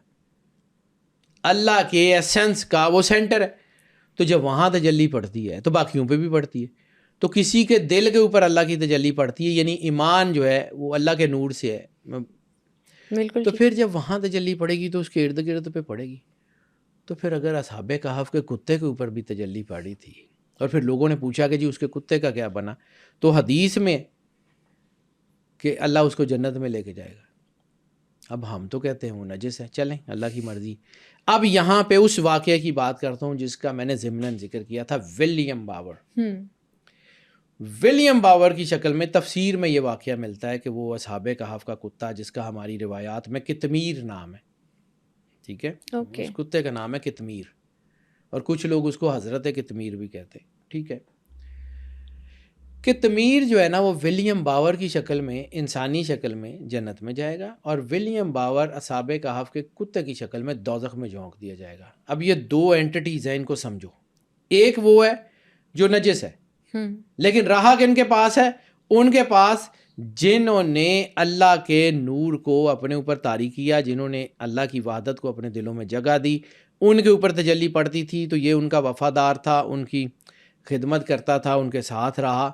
اللہ کے ایسنس کا وہ سینٹر ہے. تو جب وہاں تجلی پڑتی ہے تو باقیوں پہ بھی پڑتی ہے. تو کسی کے دل کے اوپر اللہ کی تجلی پڑتی ہے، یعنی ایمان جو ہے وہ اللہ کے نور سے ہے. بالکل. تو پھر جب وہاں تجلی پڑے گی تو اس کے ارد گرد پہ پڑے گی. تو پھر اگر اصحاب کہف کے کتے کے اوپر بھی تجلی پڑی تھی اور پھر لوگوں نے پوچھا کہ جی اس کے کتے کا کیا بنا، تو حدیث میں کہ اللہ اس کو جنت میں لے کے جائے گا. اب ہم تو کہتے ہیں وہ نجس ہے، چلیں اللہ کی مرضی. اب یہاں پہ اس واقعے کی بات کرتا ہوں جس کا میں نے ضمناً ذکر کیا تھا، ولیم باور. ولیم باور کی شکل میں تفسیر میں یہ واقعہ ملتا ہے کہ وہ اصحاب کہف کا کتا جس کا ہماری روایات میں قطمیر نام ہے، ٹھیک ہے، اس کتے کا نام ہے قطمیر، اور کچھ لوگ اس کو حضرت قطمیر بھی کہتے ہیں، ٹھیک ہے. قطمیر جو ہے نا وہ ولیم باور کی شکل میں، انسانی شکل میں جنت میں جائے گا، اور ولیم باور اصحاب کہف کے کتے کی شکل میں دوزخ میں جھونک دیا جائے گا. اب یہ دو اینٹیز ہیں، ان کو سمجھو. ایک وہ ہے جو نجس ہے، لیکن رہا کن کے پاس ہے؟ ان کے پاس جنہوں نے اللہ کے نور کو اپنے اوپر طاری کیا، جنہوں نے اللہ کی وحدت کو اپنے دلوں میں جگہ دی، ان کے اوپر تجلی پڑتی تھی تو یہ ان کا وفادار تھا، ان کی خدمت کرتا تھا، ان کے ساتھ رہا،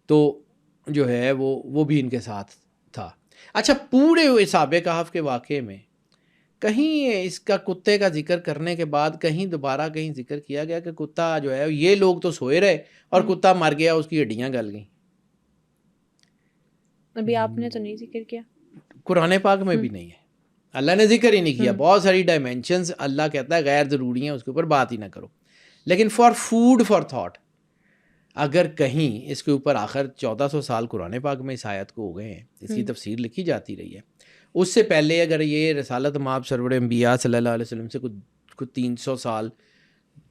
تو جو ہے وہ بھی ان کے ساتھ تھا. اچھا، پورے اصحاب کہف کے واقعے میں کہیں اس کا کتے کا ذکر کرنے کے بعد کہیں دوبارہ کہیں ذکر کیا گیا کہ کتا جو ہے، یہ لوگ تو سوئے رہے اور کتا مر گیا، اس کی ہڈیاں گل گئیں؟ ابھی آپ نے تو نہیں ذکر کیا، قرآن پاک میں بھی نہیں ہے، اللہ نے ذکر ہی نہیں کیا. بہت ساری ڈائمینشنز اللہ کہتا ہے غیر ضروری ہیں، اس کے اوپر بات ہی نہ کرو. لیکن فار فوڈ فار تھاٹ، اگر کہیں اس کے اوپر آخر 1400 سال قرآن پاک میں اس آیت کو ہو گئے ہیں، اس کی تفسیر لکھی جاتی رہی ہے. اس سے پہلے اگر یہ رسالت مآب سرور انبیاء صلی اللہ علیہ وسلم سے کچھ 300 سال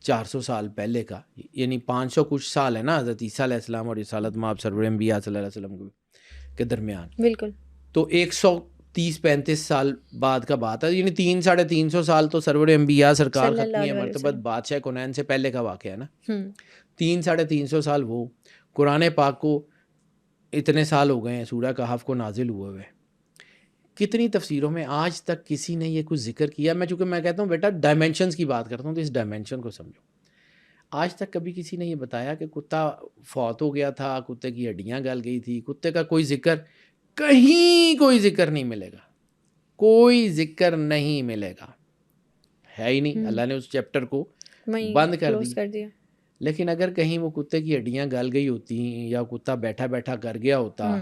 400 سال پہلے کا، یعنی 500 کچھ سال ہے نا حضرت عیسیٰ علیہ السلام اور رسالت مآب سرور انبیاء صلی اللہ علیہ وسلم کے درمیان، بالکل. تو 30-35 سال بعد کا بات ہے، یعنی 300-350 سال تو سرور انبیاء سرکار صلی اللہ ختمی علیہ مرتبت وسلم۔ بادشاہ کونین سے پہلے کا واقعہ ہے نا، ہوں 300-350 سال وہ قرآن پاک کو اتنے سال ہو گئے ہیں سورہ کہف کو نازل ہوئے ہوئے، کتنی تفسیروں میں آج تک کسی نے یہ کچھ ذکر کیا؟ میں چونکہ میں کہتا ہوں بیٹا ڈائمینشنز کی بات کرتا ہوں تو اس ڈائمینشن کو سمجھو، آج تک کبھی کسی نے یہ بتایا کہ کتا فوت ہو گیا تھا، کتے کی ہڈیاں گل گئی تھی، کتے کا کوئی ذکر کہیں، کوئی ذکر نہیں ملے گا، کوئی ذکر نہیں ملے گا، ہے ہی نہیں، اللہ نے اس چیپٹر کو بند کر دی۔ کر دیا۔ لیکن اگر کہیں وہ کتے کی ہڈیاں گل گئی ہوتی یا کتا بیٹھا بیٹھا کر گیا ہوتا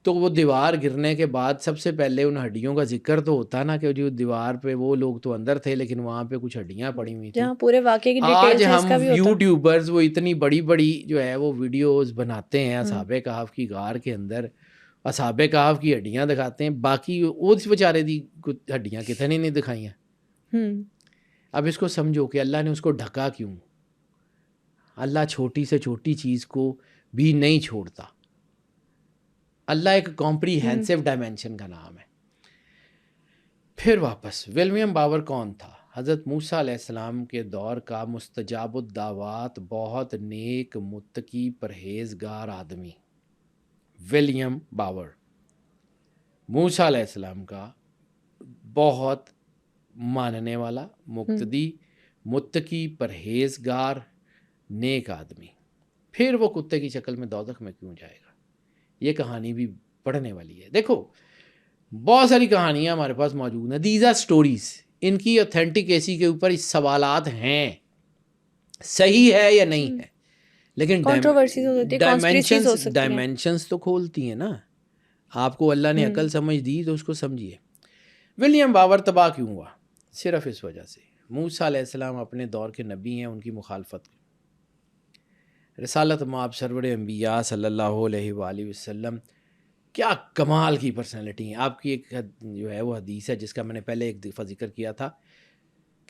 تو وہ دیوار گرنے کے بعد سب سے پہلے ان ہڈیوں کا ذکر تو ہوتا نا، کہ جو دیوار پہ وہ لوگ تو اندر تھے لیکن وہاں پہ کچھ ہڈیاں پڑی ہوئی تھیں۔ جہاں پورے واقعے کی آج ڈیٹیلز ہے اس ہم کا بھی ہوتا۔ یوٹیوبرز وہ اتنی بڑی بڑی جو ہے وہ ویڈیوز بناتے ہیں اصحاب کہف کی غار کے اندر، اصحاب کہف کی ہڈیاں دکھاتے ہیں، باقی اس بیچارے دی ہڈیاں کتنے نہیں دکھائیاں۔ اب اس کو سمجھو کہ اللہ نے اس کو ڈھکا کیوں؟ اللہ چھوٹی سے چھوٹی چیز کو بھی نہیں چھوڑتا، اللہ ایک کمپریہنسو ڈائمینشن کا نام ہے۔ پھر واپس ولیم باور کون تھا؟ حضرت موسیٰ علیہ السلام کے دور کا مستجاب الدعوات، بہت نیک متقی پرہیزگار آدمی، ولیم باور، موسیٰ علیہ السلام کا بہت ماننے والا، مقتدی، متقی، پرہیزگار، نیک آدمی۔ پھر وہ کتے کی شکل میں دوزخ میں کیوں جائے گا؟ یہ کہانی بھی پڑھنے والی ہے۔ دیکھو بہت ساری کہانیاں ہمارے پاس موجود ہیں، دیز آر سٹوریز، ان کی اوتھینٹیکیسی کے اوپر سوالات ہیں، صحیح ہے یا نہیں ہے، لیکن ڈائمینشنز تو کھولتی ہیں نا۔ آپ کو اللہ نے عقل سمجھ دی تو اس کو سمجھیے۔ ولیم باور تباہ کیوں ہوا؟ صرف اس وجہ سے، موسیٰ علیہ السلام اپنے دور کے نبی ہیں، ان کی مخالفت، رسالت مآب سرور انبیاء صلی اللہ علیہ وآلہ وسلم کیا کمال کی پرسنالٹی ہیں۔ آپ کی ایک جو ہے وہ حدیث ہے جس کا میں نے پہلے ایک دفعہ ذکر کیا تھا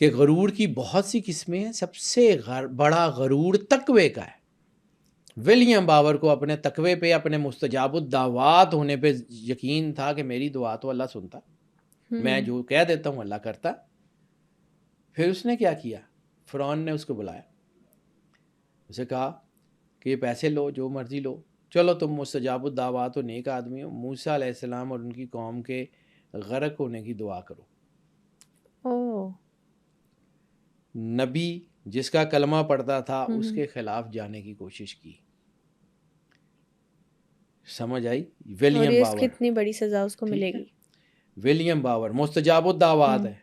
کہ غرور کی بہت سی قسمیں ہیں، سب سے بڑا غرور تقوی کا ہے۔ ولیم باور کو اپنے تقوی پہ، اپنے مستجاب الدعوات ہونے پہ یقین تھا کہ میری دعا تو اللہ سنتا، میں جو کہہ دیتا ہوں اللہ کرتا۔ پھر اس نے کیا کیا؟ فرعون نے اس کو بلایا، اسے کہا کہ یہ پیسے لو، جو مرضی لو، چلو تم مستجاب الدعوات و نیک آدمی ہو، موسیٰ علیہ السلام اور ان کی قوم کے غرق ہونے کی دعا کرو۔ نبی جس کا کلمہ پڑھتا تھا اس کے خلاف جانے کی کوشش کی، سمجھ آئی؟ ولیم باور، کتنی بڑی سزا اس کو ملے گی۔ ولیم باور مستجاب الدعوات ہے۔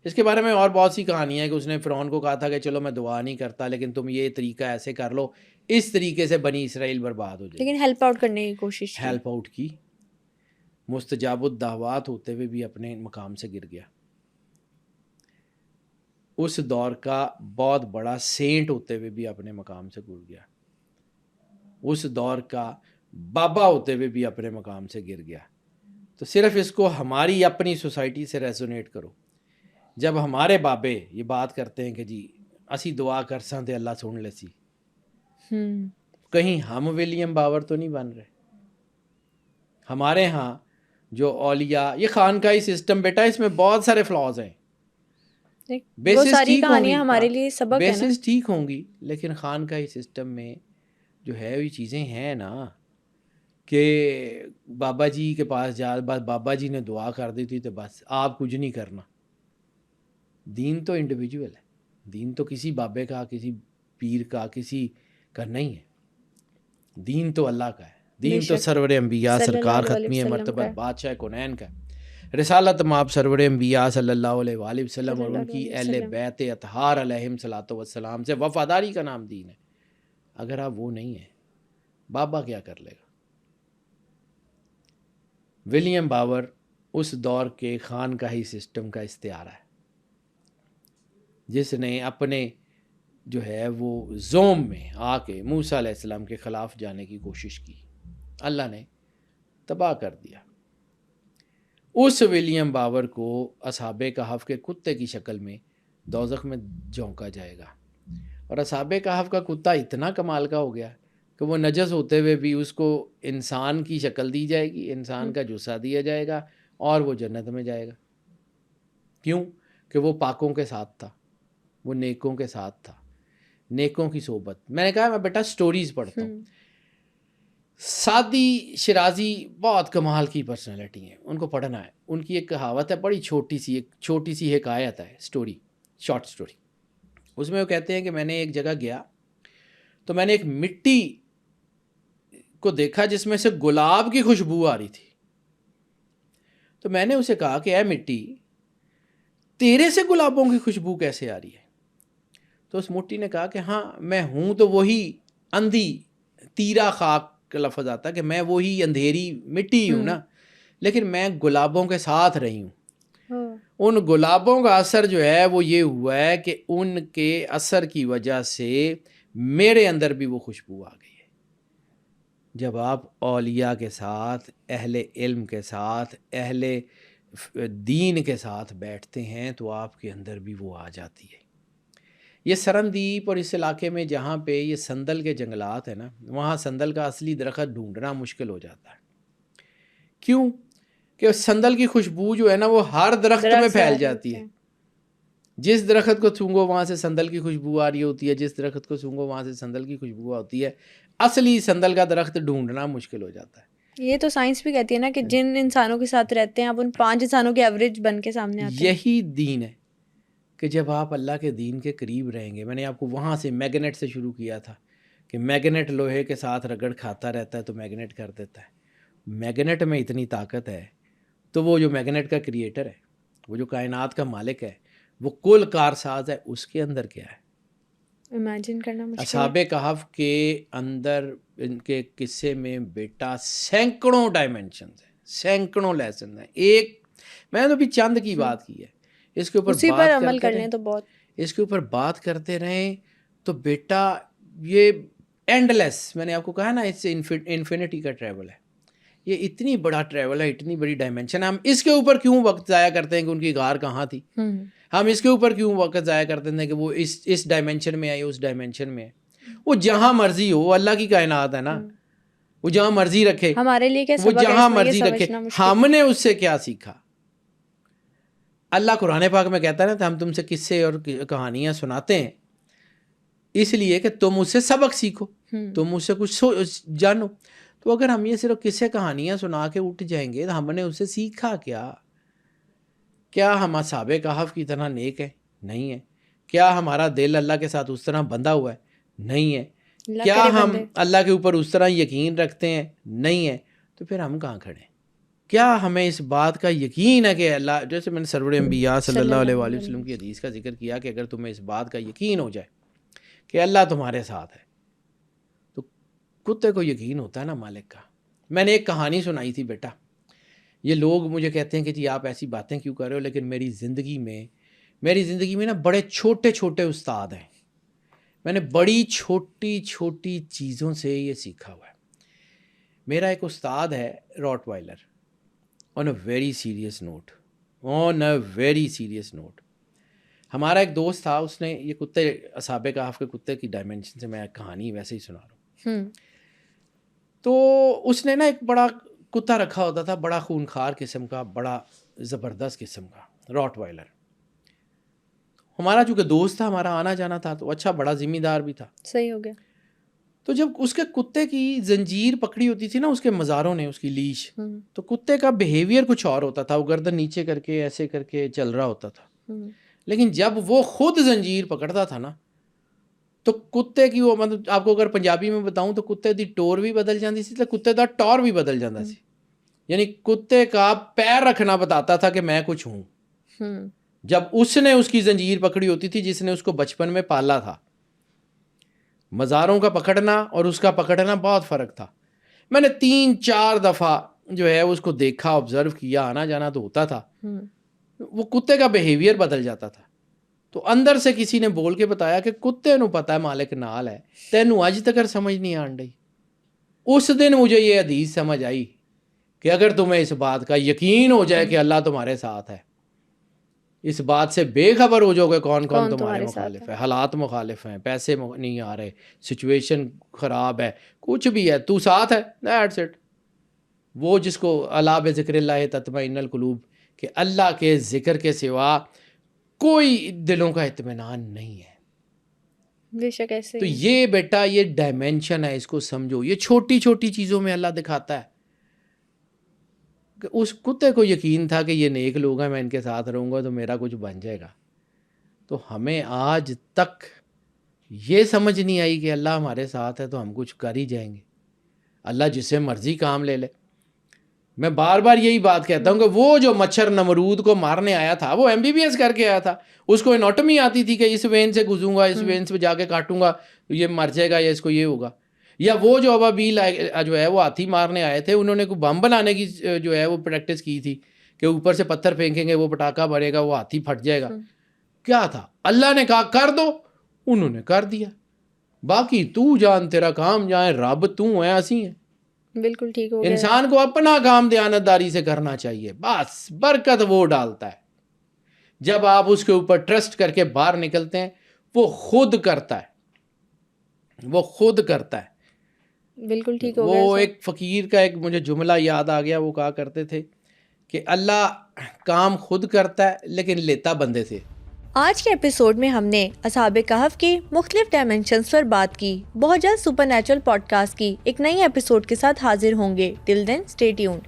اس کے بارے میں اور بہت سی کہانیاں ہیں کہ اس نے فرعون کو کہا تھا کہ چلو میں دعا نہیں کرتا لیکن تم یہ طریقہ ایسے کر لو، اس طریقے سے بنی اسرائیل برباد ہو جائے، لیکن ہیلپ آؤٹ کرنے کی کوشش کی، ہیلپ آؤٹ کی، مستجاب الدعوات ہوتے ہوئے بھی اپنے مقام سے گر گیا۔ اس دور کا بہت بڑا سینٹ ہوتے ہوئے بھی اپنے مقام سے گر گیا، اس دور کا بابا ہوتے ہوئے بھی اپنے مقام سے گر گیا۔ تو صرف اس کو ہماری اپنی سوسائٹی سے ریزونیٹ کرو، جب ہمارے بابے یہ بات کرتے ہیں کہ جی اسی دعا کرساں تے اللہ سن لے سی، کہیں ہم ولیم باور تو نہیں بن رہے؟ ہمارے ہاں جو اولیاء، یہ خانقاہی سسٹم بیٹا اس میں بہت سارے فلاز ہیں، وہ ساری کہانیاں ہمارے لیے سبق ہے نا، بیسز ٹھیک ہوں گی لیکن خانقاہی سسٹم میں جو ہے یہ چیزیں ہیں نا کہ بابا جی کے پاس جا، بس بابا جی نے دعا کر دی تھی تو بس آپ کچھ نہیں کرنا۔ دین تو انڈیویجول ہے، دین تو کسی بابے کا، کسی پیر کا، کسی کا نہیں ہے، دین تو اللہ کا ہے، دین تو سرور انبیاء سرکار ختمی مرتبت بادشاہ کونین کا ہے، رسالت مآب سرور انبیاء صلی اللہ علیہ وآلہ وسلم اور ان کی اہل بیت اطہار علیہم الصلوۃ والسلام سے وفاداری کا نام دین ہے۔ اگر آپ وہ نہیں ہیں، بابا کیا کر لے گا؟ ولیم باور اس دور کے خانقاہی سسٹم کا استعارہ ہے جس نے اپنے جو ہے وہ زوم میں آ کے موسیٰ علیہ السلام کے خلاف جانے کی کوشش کی، اللہ نے تباہ کر دیا۔ اس ولیم باور کو اصحاب کہف کے کتے کی شکل میں دوزخ میں جھونکا جائے گا، اور اصحاب کہف کا کتا اتنا کمال کا ہو گیا کہ وہ نجس ہوتے ہوئے بھی اس کو انسان کی شکل دی جائے گی، انسان کا جسہ دیا جائے گا، اور وہ جنت میں جائے گا. کیوں؟ کہ وہ پاکوں کے ساتھ تھا, وہ نیکوں کے ساتھ تھا, نیکوں کی صحبت. میں نے کہا میں بیٹا سٹوریز پڑھتا ہوں. سعدی شیرازی بہت کمال کی پرسنالٹی ہیں, ان کو پڑھنا ہے. ان کی ایک کہاوت ہے, بڑی چھوٹی سی حکایت ہے, سٹوری, شارٹ سٹوری. اس میں وہ کہتے ہیں کہ میں نے ایک جگہ گیا تو میں نے ایک مٹی کو دیکھا جس میں سے گلاب کی خوشبو آ رہی تھی. تو میں نے اسے کہا کہ اے مٹی, تیرے سے گلابوں کی خوشبو کیسے آ رہی ہے؟ تو اس مٹی نے کہا کہ ہاں میں ہوں تو وہی اندھی تیرا خاک کا لفظ آتا کہ میں وہی اندھیری مٹی ہوں نا, لیکن میں گلابوں کے ساتھ رہی ہوں. ان گلابوں کا اثر جو ہے وہ یہ ہوا ہے کہ ان کے اثر کی وجہ سے میرے اندر بھی وہ خوشبو آ گئی ہے. جب آپ اولیاء کے ساتھ, اہل علم کے ساتھ, اہل دین کے ساتھ بیٹھتے ہیں تو آپ کے اندر بھی وہ آ جاتی ہے. یہ سرندیپ اور اس علاقے میں جہاں پہ یہ سندل کے جنگلات ہیں نا, وہاں سندل کا اصلی درخت ڈھونڈنا مشکل ہو جاتا ہے. کیوں؟ کہ سندل کی خوشبو جو ہے نا وہ ہر درخت میں پھیل جاتی ہے. جس درخت کو سونگو وہاں سے سندل کی خوشبو آ رہی ہوتی ہے, جس درخت کو سونگو وہاں سے سندل کی خوشبو آتی ہے. اصلی سندل کا درخت ڈھونڈنا مشکل ہو جاتا ہے. یہ تو سائنس بھی کہتی ہے نا کہ جن انسانوں کے ساتھ رہتے ہیں آپ ان 5 انسانوں کے ایوریج بن کے سامنے آتے ہیں. یہی دین ہے کہ جب آپ اللہ کے دین کے قریب رہیں گے. میں نے آپ کو وہاں سے میگنیٹ سے شروع کیا تھا کہ میگنیٹ لوہے کے ساتھ رگڑ کھاتا رہتا ہے تو میگنیٹ کر دیتا ہے. میگنیٹ میں اتنی طاقت ہے تو وہ جو میگنیٹ کا کریٹر ہے, وہ جو کائنات کا مالک ہے, وہ کل کارساز ہے, اس کے اندر کیا ہے امیجن کرنا مشکل ہے. اصحاب کہف کے اندر ان کے قصے میں بیٹا سینکڑوں ڈائمینشنز ہیں, سینکڑوں لیسن ہیں. ایک میں نے تو بھی چند کی بات کی ہے, اس کے اوپر اسی پر عمل کر لیں تو بہت, اس کے اوپر بات کرتے رہیں تو بیٹا یہ اینڈ لیس. میں نے آپ کو کہا نا اس سے انفینٹی کا ٹریول ہے. یہ اتنی بڑا ٹریول ہے, اتنی بڑی ڈائمینشن ہے. ہم اس کے اوپر کیوں وقت ضائع کرتے ہیں کہ ان کی غار کہاں تھی؟ ہم اس کے اوپر کیوں وقت ضائع کرتے ہیں کہ وہ اس ڈائمینشن میں ہے, اس ڈائمینشن میں ہے. وہ جہاں مرضی ہو, اللہ کی کائنات ہے نا, وہ جہاں مرضی رکھے, ہمارے لیے وہ جہاں مرضی رکھے. ہم نے اس سے کیا سیکھا؟ اللہ قرآن پاک میں کہتا ہے نا کہ ہم تم سے قصے اور کہانیاں سناتے ہیں اس لیے کہ تم اس سے سبق سیکھو, تم اس سے کچھ جانو. تو اگر ہم یہ صرف قصے کہانیاں سنا کے اٹھ جائیں گے تو ہم نے اسے سیکھا کیا؟ کیا ہم اصحاب کہف کی طرح نیک ہیں؟ نہیں ہے. کیا ہمارا دل اللہ کے ساتھ اس طرح بندھا ہوا ہے؟ نہیں ہے. کیا ہم اللہ کے اوپر اس طرح یقین رکھتے ہیں؟ نہیں ہے. تو پھر ہم کہاں کھڑے ہیں؟ کیا ہمیں اس بات کا یقین ہے کہ اللہ, جیسے میں نے سرور انبیاء صلی اللہ علیہ وآلہ وسلم کی حدیث کا ذکر کیا کہ اگر تمہیں اس بات کا یقین ہو جائے کہ اللہ تمہارے ساتھ ہے تو کتے کو یقین ہوتا ہے نا مالک کا. میں نے ایک کہانی سنائی تھی بیٹا. یہ لوگ مجھے کہتے ہیں کہ جی آپ ایسی باتیں کیوں کر رہے ہو, لیکن میری زندگی میں نا بڑے چھوٹے چھوٹے استاد ہیں. میں نے بڑی چھوٹی چھوٹی چیزوں سے یہ سیکھا ہوا ہے. میرا ایک استاد ہے راٹ وائلر. on a very serious note ہمارا ایک دوست تھا, اس نے یہ کتے اصحاب کہف کے کتے کی ڈائمینشن سے میں کہانی ویسے ہی سنا رہا ہوں. تو اس نے نا ایک بڑا کتا رکھا ہوتا تھا, بڑا خونخوار قسم کا, بڑا زبردست قسم کا راٹ وائلر. ہمارا چونکہ دوست تھا, ہمارا آنا جانا تھا, تو اچھا بڑا ذمہ دار بھی تھا. صحیح ہو گیا. تو جب اس کے کتے کی زنجیر پکڑی ہوتی تھی نا اس کے مزاروں نے, اس کی لیش, تو کتے کا بیہیویئر کچھ اور ہوتا تھا. وہ گردن نیچے کر کے ایسے کر کے چل رہا ہوتا تھا. لیکن جب وہ خود زنجیر پکڑتا تھا نا تو کتے کی وہ, مطلب آپ کو اگر پنجابی میں بتاؤں تو کتے دی ٹور بھی بدل جاتی سی, تو کتے دا ٹور بھی بدل جاتا سی. یعنی کتے کا پیر رکھنا بتاتا تھا کہ میں کچھ ہوں. جب اس نے اس کی زنجیر پکڑی ہوتی تھی جس نے اس کو بچپن میں پالا تھا. مزاروں کا پکڑنا اور اس کا پکڑنا بہت فرق تھا. میں نے 3-4 دفعہ جو ہے اس کو دیکھا, آبزرو کیا, آنا جانا تو ہوتا تھا. وہ کتے کا بیہیویئر بدل جاتا تھا. تو اندر سے کسی نے بول کے بتایا کہ کتے نو پتہ ہے مالک نال ہے, تینوں اج تک سمجھ نہیں آن ڈئی. اس دن مجھے یہ حدیث سمجھ آئی کہ اگر تمہیں اس بات کا یقین ہو جائے کہ اللہ تمہارے ساتھ ہے, اس بات سے بے خبر ہو جاؤ کہ کون کون تمہارے مخالف ہے. حالات مخالف ہیں, پیسے نہیں آ رہے, سچویشن خراب ہے, کچھ بھی ہے, تو ساتھ ہے, دیٹس اٹ. وہ جس کو الا بذکر اللہ تطمئن القلوب، کہ اللہ کے ذکر کے سوا کوئی دلوں کا اطمینان نہیں ہے. بے شک ایسے تو یہ بیٹا یہ ڈائمینشن ہے، اس کو سمجھو. یہ چھوٹی چھوٹی چیزوں میں اللہ دکھاتا ہے. کہ اس کتے کو یقین تھا کہ یہ نیک لوگ ہیں، میں ان کے ساتھ رہوں گا تو میرا کچھ بن جائے گا. تو ہمیں آج تک یہ سمجھ نہیں آئی کہ اللہ ہمارے ساتھ ہے تو ہم کچھ کر ہی جائیں گے. اللہ جس سے مرضی کام لے لے. میں بار بار یہی بات کہتا ہوں کہ وہ جو مچھر نمرود کو مارنے آیا تھا وہ MBBS کر کے آیا تھا. اس کو اناٹمی آتی تھی کہ اس وین سے گزروں گا، اس وین سے جا کے کاٹوں گا تو یہ مر جائے گا یا اس کو یہ ہوگا. یا وہ جو ابابیل جو ہے وہ ہاتھی مارنے آئے تھے، انہوں نے کوئی بم بنانے کی جو ہے وہ پریکٹس کی تھی کہ اوپر سے پتھر پھینکیں گے، وہ پٹاخہ بنے گا، وہ ہاتھی پھٹ جائے گا. کیا تھا؟ اللہ نے کہا کر دو، انہوں نے کر دیا. باقی تو جان، تیرا کام جائے، رب تو ہے، اسی ہیں. بالکل ٹھیک ہو گیا. انسان کو اپنا کام دیانتداری سے کرنا چاہیے، بس برکت وہ ڈالتا ہے. جب آپ اس کے اوپر ٹرسٹ کر کے باہر نکلتے ہیں، وہ خود کرتا ہے، وہ خود کرتا ہے. بالکل ٹھیک ہو گیا. وہ ایک فقیر کا ایک مجھے جملہ یاد آ گیا، وہ کہا کرتے تھے کہ اللہ کام خود کرتا ہے لیکن لیتا بندے سے. آج کے ایپیسوڈ میں ہم نے اصحاب کہف کی مختلف ڈائمینشنز پر بات کی. بہت جلد سپر نیچرل پوڈ کاسٹ کی ایک نئی ایپیسوڈ کے ساتھ حاضر ہوں گے. ٹل دین اسٹے ٹیونڈ.